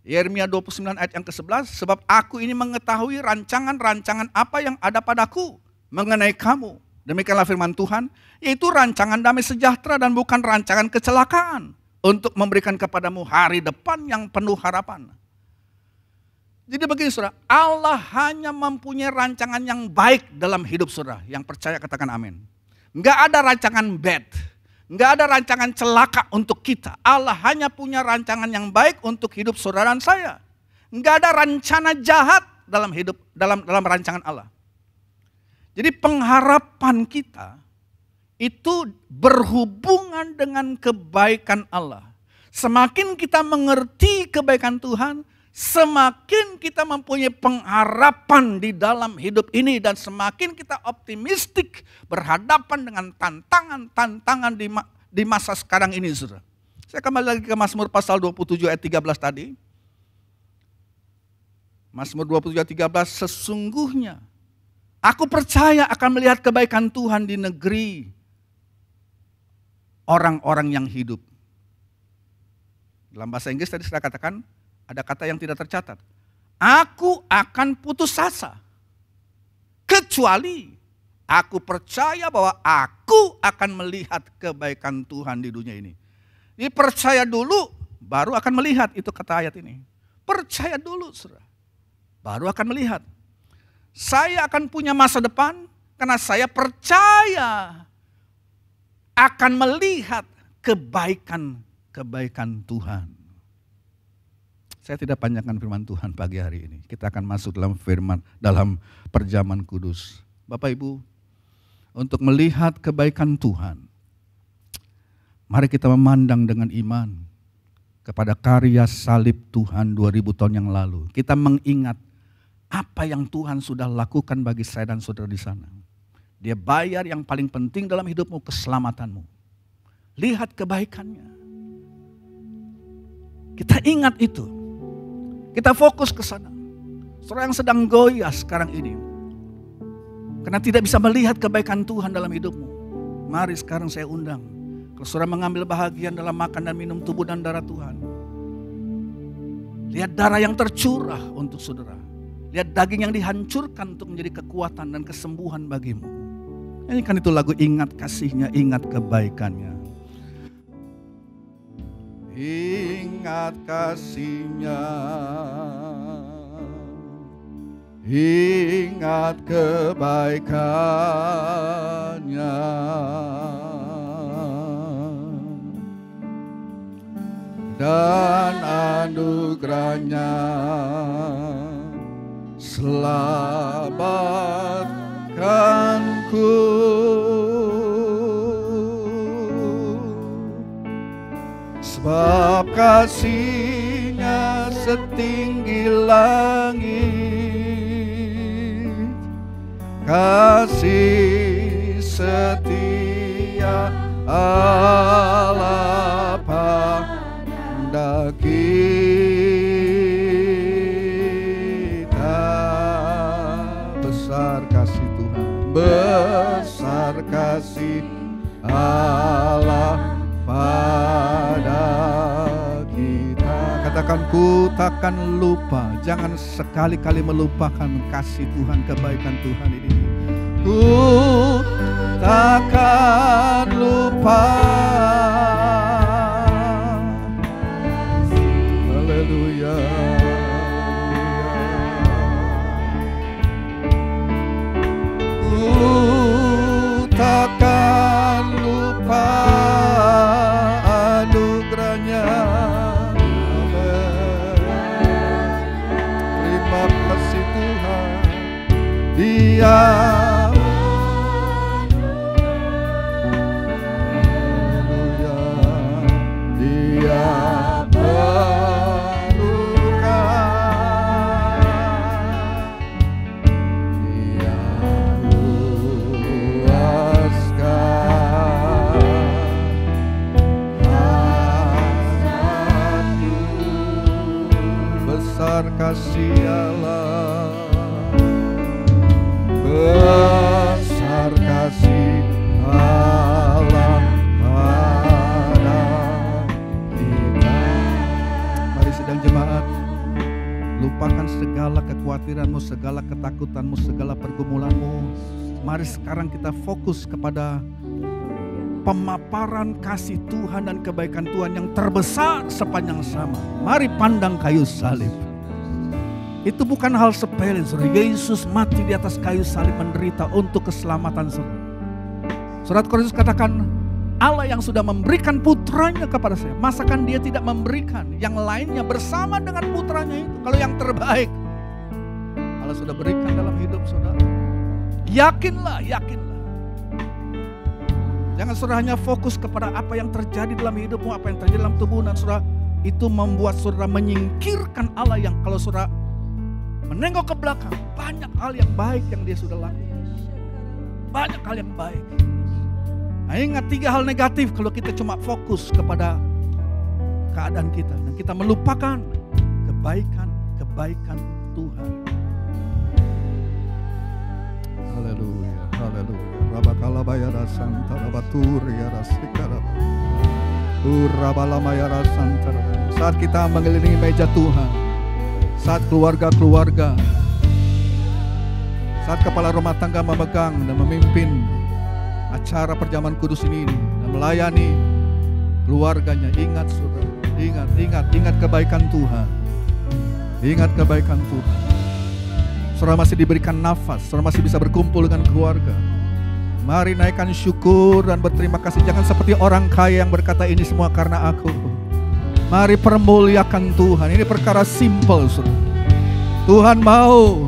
Yeremia 29 ayat yang ke-11, sebab aku ini mengetahui rancangan-rancangan apa yang ada padaku mengenai kamu. Demikianlah firman Tuhan, yaitu rancangan damai sejahtera dan bukan rancangan kecelakaan, untuk memberikan kepadamu hari depan yang penuh harapan. Jadi begini saudara, Allah hanya mempunyai rancangan yang baik dalam hidup saudara. Yang percaya katakan amin. Enggak ada rancangan bad, enggak ada rancangan celaka untuk kita. Allah hanya punya rancangan yang baik untuk hidup saudara dan saya. Enggak ada rencana jahat dalam hidup, dalam rancangan Allah. Jadi pengharapan kita itu berhubungan dengan kebaikan Allah. Semakin kita mengerti kebaikan Tuhan, semakin kita mempunyai pengharapan di dalam hidup ini dan semakin kita optimistik berhadapan dengan tantangan-tantangan di masa sekarang ini, saudara. Saya kembali lagi ke Mazmur pasal 27 ayat 13 tadi. Mazmur 27 ayat 13, sesungguhnya aku percaya akan melihat kebaikan Tuhan di negeri orang-orang yang hidup. Dalam bahasa Inggris tadi saya katakan, ada kata yang tidak tercatat. Aku akan putus asa. Kecuali aku percaya bahwa aku akan melihat kebaikan Tuhan di dunia ini. Jadi percaya dulu, baru akan melihat, itu kata ayat ini. Percaya dulu, saudara, baru akan melihat. Saya akan punya masa depan karena saya percaya akan melihat kebaikan Tuhan. Saya tidak panjangkan firman Tuhan pagi hari ini. Kita akan masuk dalam perjamuan kudus. Bapak Ibu, untuk melihat kebaikan Tuhan, mari kita memandang dengan iman kepada karya salib Tuhan 2000 tahun yang lalu. Kita mengingat apa yang Tuhan sudah lakukan bagi saya dan saudara di sana. Dia bayar yang paling penting dalam hidupmu, keselamatanmu. Lihat kebaikannya. Kita ingat itu. Kita fokus ke sana. Saudara yang sedang goyah sekarang ini, karena tidak bisa melihat kebaikan Tuhan dalam hidupmu, mari sekarang saya undang. Kalau saudara mengambil bahagian dalam makan dan minum tubuh dan darah Tuhan, lihat darah yang tercurah untuk saudara. Lihat daging yang dihancurkan untuk menjadi kekuatan dan kesembuhan bagimu. Ini kan itu lagu ingat kasihnya, ingat kebaikannya. Ingat kasihnya, ingat kebaikannya, dan anugerahnya selamatkanku. sebab kasih-Nya setinggi langit, kasih setia Allah pada kita. Besar kasih Tuhan, besar kasih Allah pada kita. Katakan, ku takkan lupa. Jangan sekali-kali melupakan kasih Tuhan, kebaikan Tuhan ini. Ku takkan lupa. Haleluya. Ku takkan lupa anugerah-Nya. Terima kasih Tuhan. Dia kasih Allah, besar kasih Allah pada kita. Mari sedang jemaat, lupakan segala kekhawatiranmu, segala ketakutanmu, segala pergumulanmu. Mari sekarang kita fokus kepada pemaparan kasih Tuhan dan kebaikan Tuhan yang terbesar sepanjang zaman. Mari pandang kayu salib. Itu bukan hal sepele, saudara. Yesus mati di atas kayu salib, menderita untuk keselamatan saudara. Surat Korintus katakan, Allah yang sudah memberikan putranya kepada saya, masakan Dia tidak memberikan yang lainnya bersama dengan putranya itu? Kalau yang terbaik Allah sudah berikan dalam hidup saudara. Yakinlah, yakinlah. Jangan saudara hanya fokus kepada apa yang terjadi dalam hidupmu, apa yang terjadi dalam tubuhmu, dan saudara itu membuat saudara menyingkirkan Allah yang kalau saudara menengok ke belakang, banyak hal yang baik yang Dia sudah lakukan. Banyak hal yang baik. Nah, ingat 3 hal negatif kalau kita cuma fokus kepada keadaan kita dan kita melupakan kebaikan Tuhan. Haleluya, haleluya. Rabakalabayara santa rabaturiya rasikara. Urabalamaya santa. Saat kita mengelilingi meja Tuhan, saat keluarga-keluarga, saat kepala rumah tangga memegang dan memimpin acara perjamuan kudus ini dan melayani keluarganya, ingat saudara, ingat kebaikan Tuhan. Ingat kebaikan Tuhan. Saudara masih diberikan nafas, saudara masih bisa berkumpul dengan keluarga. Mari naikkan syukur dan berterima kasih. Jangan seperti orang kaya yang berkata, ini semua karena aku. Mari permuliakan Tuhan. Ini perkara simple, saudara. Tuhan mau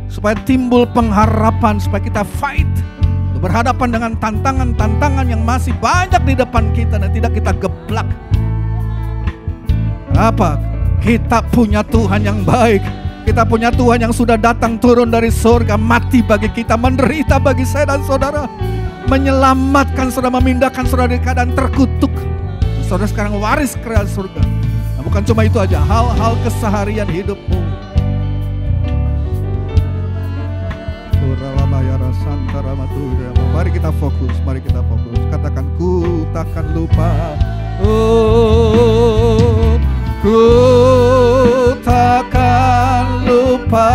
supaya timbul pengharapan, supaya kita fight, berhadapan dengan tantangan-tantangan yang masih banyak di depan kita dan tidak kita geblak. Kenapa? Kita punya Tuhan yang baik. Kita punya Tuhan yang sudah datang turun dari surga, mati bagi kita, menderita bagi saya dan saudara, menyelamatkan saudara, memindahkan saudara dari keadaan terkutuk. Saudara sekarang waris kerajaan surga. Nah, bukan cuma itu aja, hal-hal keseharian hidupmu. Mari kita fokus, mari kita fokus. Katakan, ku takkan lupa. Oh, ku takkan lupa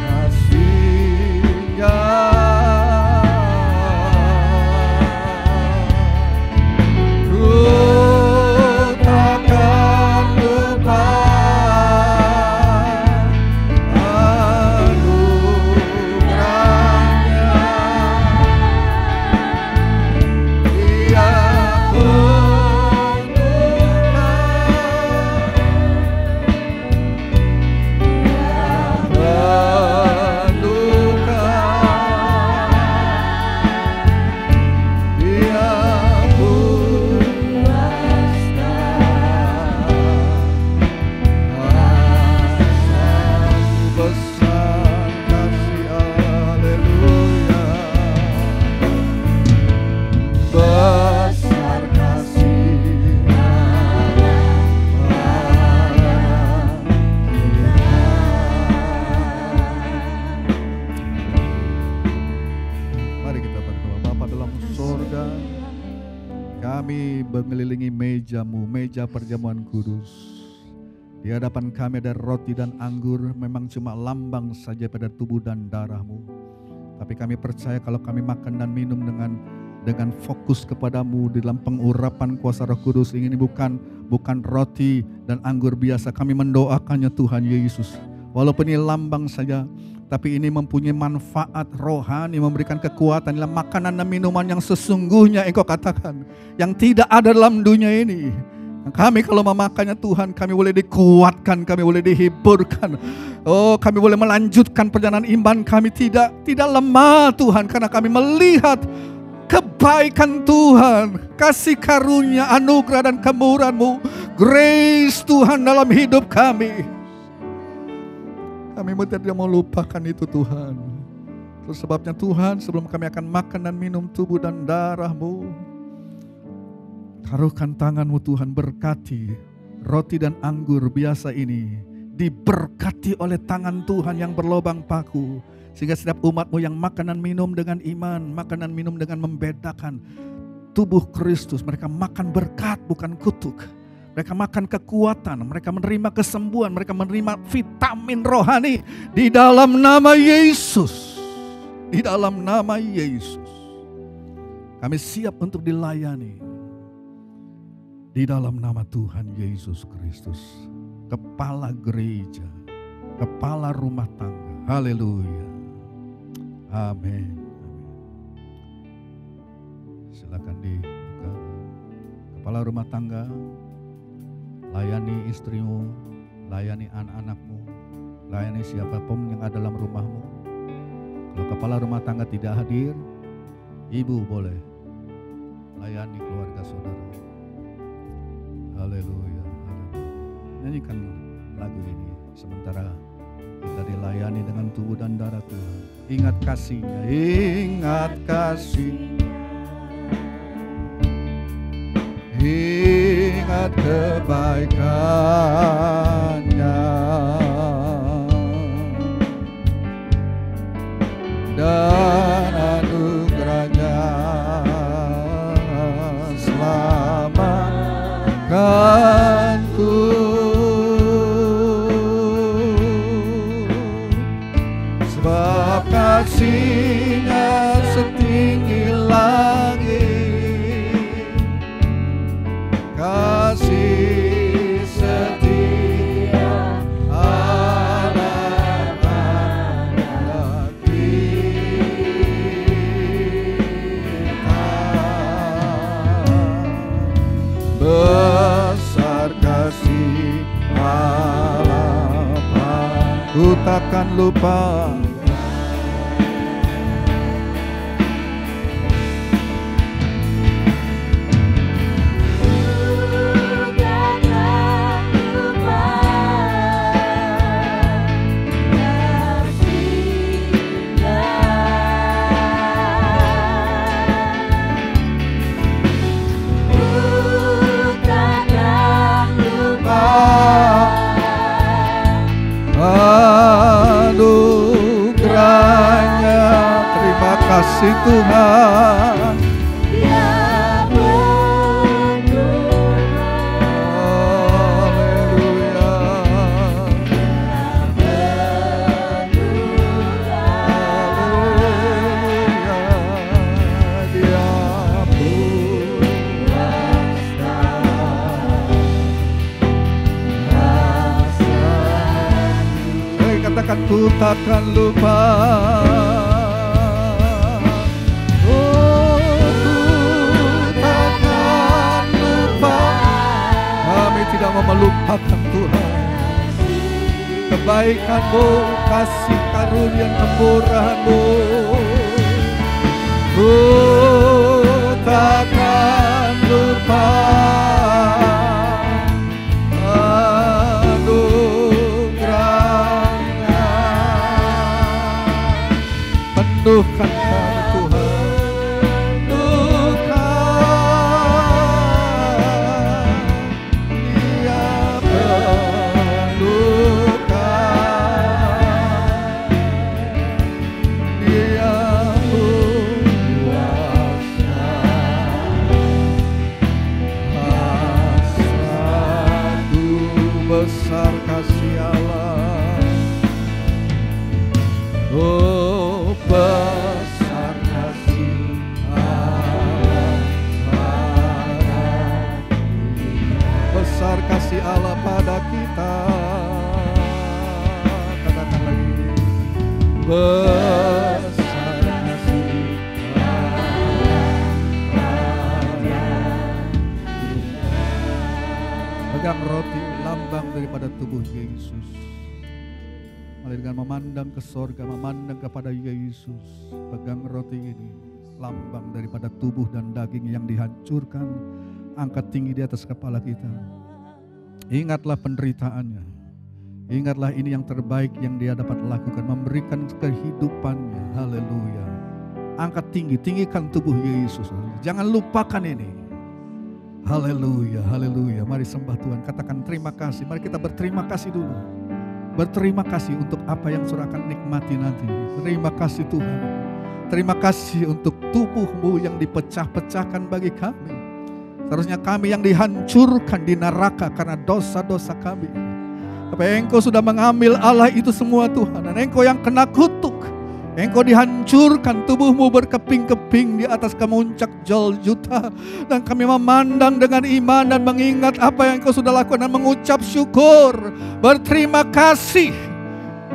kasih-Nya. surga. Kami mengelilingi meja-Mu, meja perjamuan kudus. Di hadapan kami ada roti dan anggur, memang cuma lambang saja pada tubuh dan darah-Mu. Tapi kami percaya kalau kami makan dan minum dengan fokus kepadamu di dalam pengurapan kuasa Roh Kudus, ini bukan roti dan anggur biasa. Kami mendoakannya Tuhan Yesus. Walaupun ini lambang saja, tapi ini mempunyai manfaat rohani, memberikan kekuatan dalam makanan dan minuman yang sesungguhnya Engkau katakan, yang tidak ada dalam dunia ini. Kami kalau memakannya Tuhan, kami boleh dikuatkan, kami boleh dihiburkan. Oh, kami boleh melanjutkan perjalanan iman kami, tidak lemah Tuhan, karena kami melihat kebaikan Tuhan, kasih karunia, anugerah dan kemurahan-Mu, grace Tuhan dalam hidup kami. Kami tidak mau lupakan itu Tuhan. Terus sebabnya Tuhan, sebelum kami akan makan dan minum tubuh dan darah-Mu, taruhkan tangan-Mu Tuhan, berkati roti dan anggur biasa ini, diberkati oleh tangan Tuhan yang berlobang paku. Sehingga setiap umat-Mu yang makan dan minum dengan iman, makan dan minum dengan membedakan tubuh Kristus, mereka makan berkat bukan kutuk. Mereka makan kekuatan, mereka menerima kesembuhan, mereka menerima vitamin rohani di dalam nama Yesus. Di dalam nama Yesus. Kami siap untuk dilayani di dalam nama Tuhan Yesus Kristus. Kepala gereja, kepala rumah tangga. Haleluya. Amin. Silakan dibuka. Kepala rumah tangga, layani istrimu, layani anak-anakmu, layani siapapun yang ada dalam rumahmu. Kalau kepala rumah tangga tidak hadir, ibu boleh layani keluarga saudara. Haleluya. Nyanyikan lagu ini sementara kita dilayani dengan tubuh dan darah Tuhan. Ingat kasih-Nya, ingat kasih-Nya, ingat kebaikan-Nya, dan anugerah-Nya selamatkanku. Sebab kasih-Nya setinggi langit, kasih setia anak-anak kita. Besar kasih Allah, ku takkan lupa. Anugerahnya, terima kasih Tuhan. Dia Haleluya. Haleluya. Dia katakan ku takkan lupa. Oh, ku takkan lupa. Kami tidak mau melupakan Tuhan. Kebaikan-Mu, kasih karunia kemurahan-Mu. Ku takkan lupa. Penuhkan kami Tuhan, penuhkan, Dia penuhkan, Dia besar kasih. Pegang roti, lambang daripada tubuh Yesus. Mari dengan memandang ke sorga, memandang kepada Yesus. Pegang roti ini, lambang daripada tubuh dan daging yang dihancurkan. Angkat tinggi di atas kepala kita. Ingatlah penderitaannya. Ingatlah ini yang terbaik yang dia dapat lakukan, memberikan kehidupannya. Haleluya. Angkat tinggi, tinggikan tubuh Yesus. Jangan lupakan ini. Haleluya, haleluya. Mari sembah Tuhan, katakan terima kasih. Mari kita berterima kasih dulu. Berterima kasih untuk apa yang saudara akan nikmati nanti. Terima kasih Tuhan. Terima kasih untuk tubuh-Mu yang dipecah-pecahkan bagi kami. Seharusnya kami yang dihancurkan di neraka karena dosa-dosa kami. Tapi Engkau sudah mengambil Allah itu semua Tuhan. Dan Engkau yang kena kutuk. Engkau dihancurkan, tubuh-Mu berkeping-keping di atas kemuncak Golgota. Dan kami memandang dengan iman dan mengingat apa yang Engkau sudah lakukan dan mengucap syukur, berterima kasih,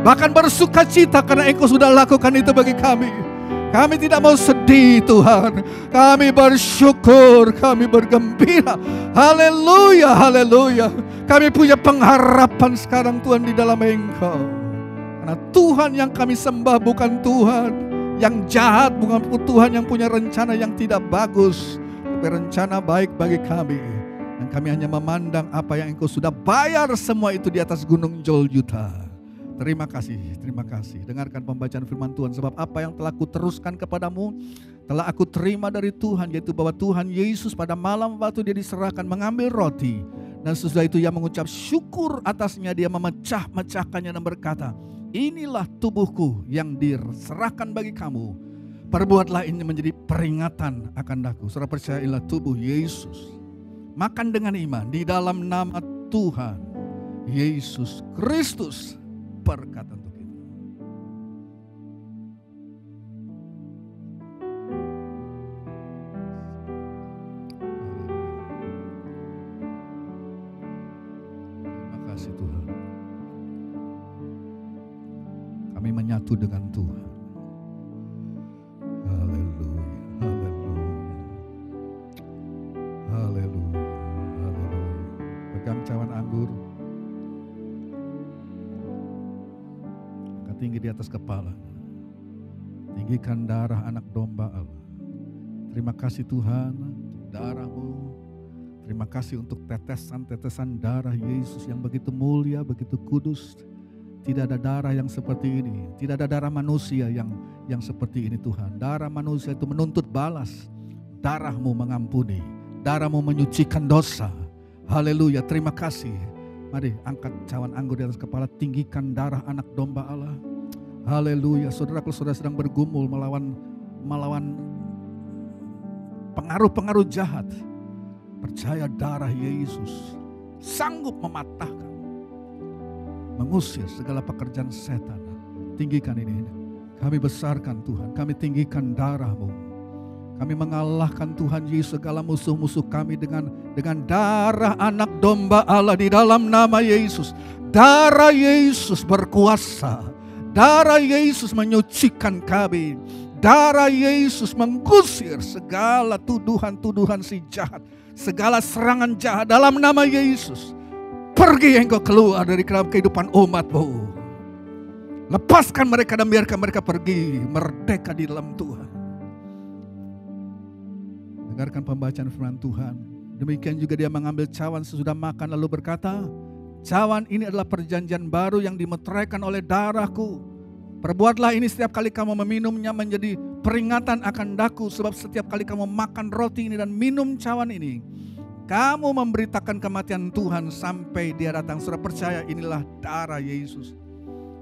bahkan bersuka cita karena Engkau sudah lakukan itu bagi kami. Kami tidak mau sedih Tuhan, kami bersyukur, kami bergembira. Haleluya, haleluya. Kami punya pengharapan sekarang Tuhan di dalam Engkau. Karena Tuhan yang kami sembah bukan Tuhan yang jahat, bukan Tuhan yang punya rencana yang tidak bagus, tapi rencana baik bagi kami. Dan kami hanya memandang apa yang Engkau sudah bayar semua itu di atas gunung Golgota. Terima kasih, terima kasih. Dengarkan pembacaan firman Tuhan. Sebab apa yang telah kuteruskan kepadamu telah aku terima dari Tuhan, yaitu bahwa Tuhan Yesus pada malam waktu dia diserahkan mengambil roti. Dan sesudah itu ia mengucap syukur atasnya, dia memecah-mecahkannya dan berkata, inilah tubuhku yang diserahkan bagi kamu. Perbuatlah ini menjadi peringatan akan aku. Saudara percayailah tubuh Yesus. Makan dengan iman di dalam nama Tuhan Yesus Kristus. Berkat untuk kita. Terima kasih Tuhan. Kami menyatu dengan Tuhan. Haleluya, haleluya. Haleluya, haleluya. Pegang cawan anggur. Tinggi di atas kepala. Tinggikan darah anak domba Allah. Terima kasih Tuhan untuk darah-Mu. Terima kasih untuk tetesan-tetesan darah Yesus yang begitu mulia, begitu kudus. Tidak ada darah yang seperti ini. Tidak ada darah manusia yang seperti ini Tuhan. Darah manusia itu menuntut balas. Darah-Mu mengampuni. Darah-Mu menyucikan dosa. Haleluya, terima kasih. Mari angkat cawan anggur di atas kepala, tinggikan darah anak domba Allah. Haleluya. Saudara, kalau saudara sedang bergumul melawan pengaruh-pengaruh jahat, percaya darah Yesus sanggup mematahkan, mengusir segala pekerjaan setan. Tinggikan ini. Kami besarkan Tuhan, kami tinggikan darah-Mu. Kami mengalahkan Tuhan Yesus segala musuh-musuh kami dengan darah anak domba Allah di dalam nama Yesus. Darah Yesus berkuasa. Darah Yesus menyucikan kami. Darah Yesus mengusir segala tuduhan-tuduhan si jahat. Segala serangan jahat dalam nama Yesus. Pergi engkau keluar dari kehidupan umat-Mu. Lepaskan mereka dan biarkan mereka pergi merdeka di dalam Tuhan. Dengarkan pembacaan firman Tuhan. Demikian juga dia mengambil cawan sesudah makan lalu berkata, cawan ini adalah perjanjian baru yang dimeteraikan oleh darahku. Perbuatlah ini setiap kali kamu meminumnya menjadi peringatan akan daku. Sebab setiap kali kamu makan roti ini dan minum cawan ini, kamu memberitakan kematian Tuhan sampai dia datang. Saudara percaya inilah darah Yesus.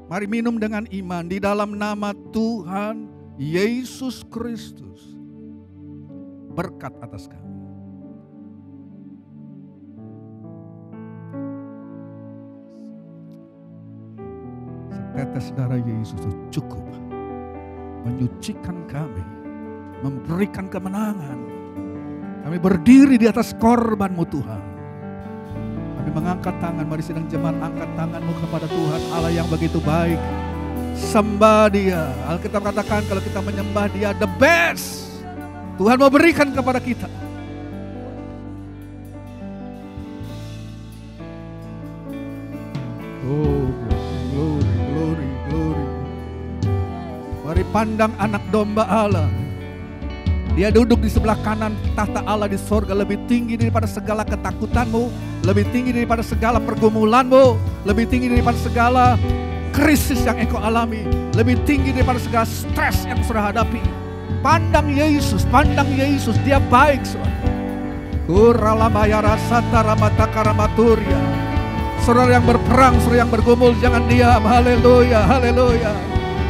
Mari minum dengan iman di dalam nama Tuhan Yesus Kristus. Berkat atas kami. Setetes darah Yesus itu cukup menyucikan kami, memberikan kemenangan. Kami berdiri di atas korban-Mu Tuhan. Kami mengangkat tangan, mari sedang jemaat angkat tanganmu kepada Tuhan Allah yang begitu baik. Sembah Dia. Alkitab katakan kalau kita menyembah Dia the best Tuhan mau berikan kepada kita. Oh, glory, glory, glory. Mari pandang anak domba Allah. Dia duduk di sebelah kanan tahta Allah di sorga, lebih tinggi daripada segala ketakutanmu, lebih tinggi daripada segala pergumulanmu, lebih tinggi daripada segala krisis yang engkau alami, lebih tinggi daripada segala stres yang sudah hadapi. Pandang Yesus, Dia baik, saudara. Kuralamayara satara matakaramaturya. Saudara yang berperang, saudara yang bergumul, jangan diam. Haleluya, haleluya.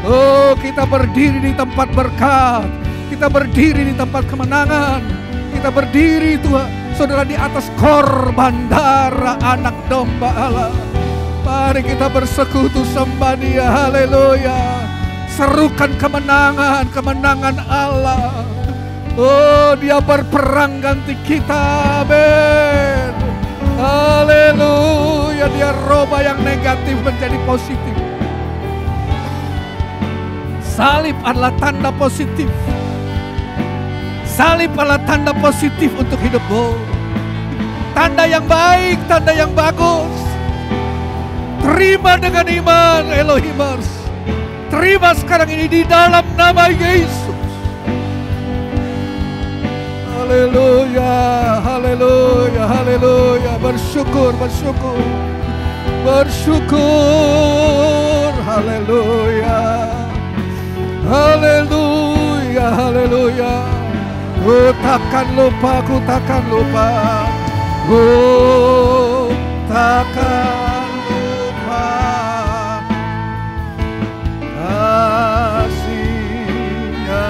Oh, kita berdiri di tempat berkat. Kita berdiri di tempat kemenangan. Kita berdiri, Tuhan, saudara, di atas korban darah anak domba Allah. Mari kita bersekutu sembah Dia. Haleluya. Serukan kemenangan, kemenangan Allah. Oh, Dia berperang ganti kita. Amin. Haleluya. Dia rubah yang negatif menjadi positif. Salib adalah tanda positif. Salib adalah tanda positif untuk hidupmu. Tanda yang baik, tanda yang bagus. Terima dengan iman, Elohimers. Terima sekarang ini di dalam nama Yesus. Haleluya, haleluya, haleluya. Bersyukur, bersyukur, bersyukur. Haleluya, haleluya, haleluya. Ku takkan lupa, ku takkan lupa, ku takkan lupa kasih-Nya,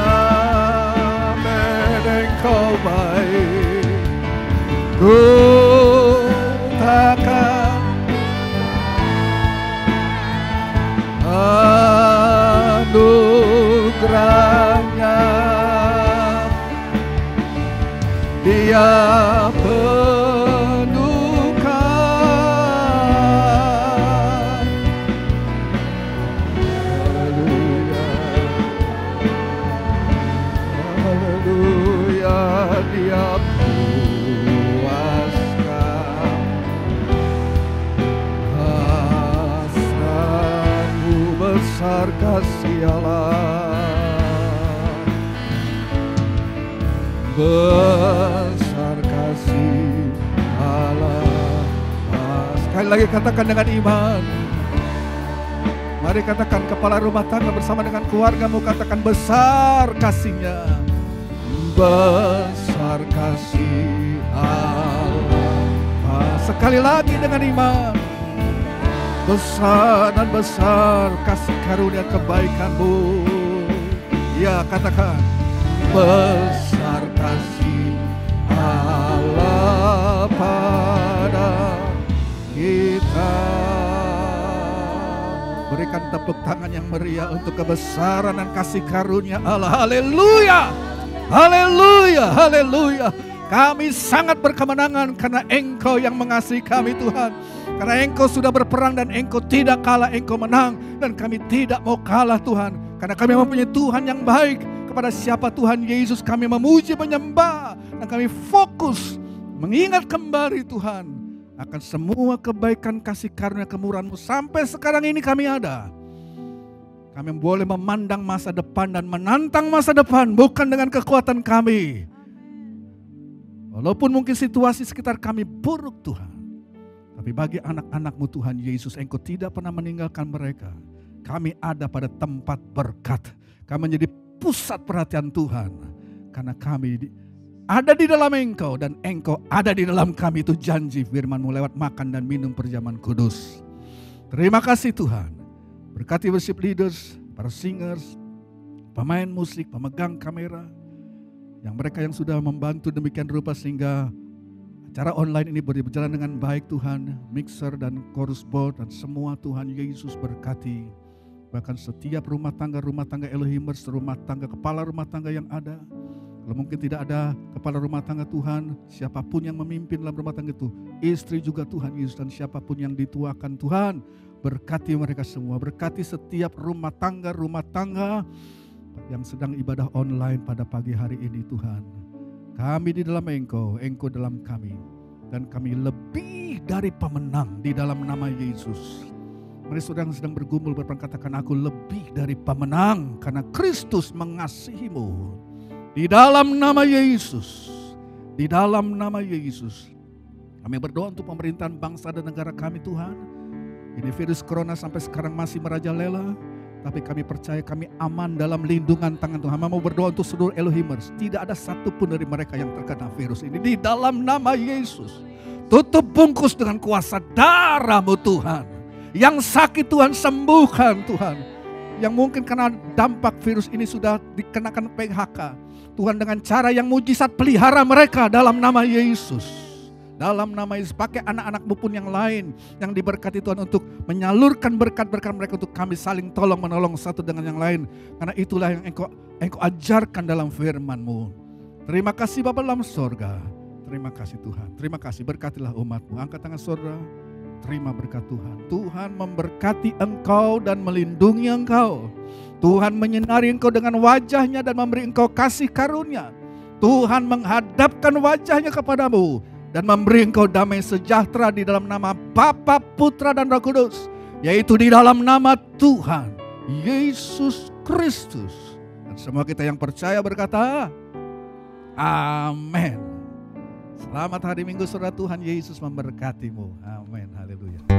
Engkau baik. Ku takkan anugerah-Nya, Dia penuhkan. Haleluya, haleluya. Dia puaskan hasratmu, besar kasih Allah. Besar kasih Allah. Sekali lagi katakan dengan iman. Mari katakan, kepala rumah tangga bersama dengan keluargamu, katakan besar kasih-Nya. Besar kasih Allah. Sekali lagi dengan iman. Besar dan besar kasih karunia kebaikan-Mu. Ya, katakan besar kasih Allah pada kita. Berikan tepuk tangan yang meriah untuk kebesaran dan kasih karunia Allah. Haleluya, haleluya, haleluya. Kami sangat berkemenangan karena Engkau yang mengasihi kami, Tuhan. Karena Engkau sudah berperang dan Engkau tidak kalah, Engkau menang. Dan kami tidak mau kalah, Tuhan. Karena kami mempunyai Tuhan yang baik. Kepada siapa Tuhan Yesus kami memuji, menyembah. Dan kami fokus mengingat kembali, Tuhan, akan semua kebaikan, kasih karunia, kemurahan-Mu. Sampai sekarang ini kami ada. Kami boleh memandang masa depan dan menantang masa depan bukan dengan kekuatan kami. Walaupun mungkin situasi sekitar kami buruk, Tuhan. Tapi bagi anak-anak-Mu Tuhan Yesus, Engkau tidak pernah meninggalkan mereka. Kami ada pada tempat berkat. Kami menjadi pusat perhatian Tuhan. Karena kami ada di dalam Engkau dan Engkau ada di dalam kami. Itu janji firman-Mu lewat makan dan minum perjamuan kudus. Terima kasih Tuhan. Berkati worship leaders, para singers, pemain musik, pemegang kamera. Yang mereka yang sudah membantu demikian rupa sehingga acara online ini berjalan dengan baik, Tuhan. Mixer dan chorus board dan semua Tuhan Yesus berkati. Bahkan setiap rumah tangga Elohimers, rumah tangga, kepala rumah tangga yang ada. Kalau mungkin tidak ada kepala rumah tangga Tuhan, siapapun yang memimpin dalam rumah tangga itu, istri juga Tuhan Yesus, dan siapapun yang dituakan Tuhan, Berkati mereka semua, berkati setiap rumah tangga yang sedang ibadah online pada pagi hari ini Tuhan. Kami di dalam Engkau, Engkau dalam kami. Dan kami lebih dari pemenang di dalam nama Yesus. Mari saudara yang sedang bergumul berkatakan, aku lebih dari pemenang karena Kristus mengasihimu. Di dalam nama Yesus. Di dalam nama Yesus. Kami berdoa untuk pemerintahan bangsa dan negara kami Tuhan. Ini virus corona sampai sekarang masih merajalela. Tapi kami percaya kami aman dalam lindungan tangan Tuhan. Kami mau berdoa untuk seluruh Elohimers. Tidak ada satupun dari mereka yang terkena virus ini. Di dalam nama Yesus. Tutup bungkus dengan kuasa darah-Mu Tuhan. Yang sakit Tuhan sembuhkan Tuhan. Yang mungkin karena dampak virus ini sudah dikenakan PHK. Tuhan dengan cara yang mujizat pelihara mereka dalam nama Yesus. Dalam nama Yesus, pakai anak-anakmu pun yang lain yang diberkati Tuhan untuk menyalurkan berkat-berkat mereka untuk kami saling tolong menolong satu dengan yang lain. Karena itulah yang Engkau ajarkan dalam firman-Mu. Terima kasih Bapa dalam sorga. Terima kasih Tuhan. Terima kasih, berkatilah umat-Mu. Angkat tangan saudara. Terima berkat Tuhan. Tuhan memberkati engkau dan melindungi engkau. Tuhan menyinari engkau dengan wajahnya dan memberi engkau kasih karunia. Tuhan menghadapkan wajahnya kepadamu dan memberi engkau damai sejahtera di dalam nama Bapa, Putra dan Roh Kudus, yaitu di dalam nama Tuhan Yesus Kristus. Dan semua kita yang percaya berkata, amin. Selamat hari Minggu saudara, Tuhan Yesus memberkatimu. Amin. Haleluya.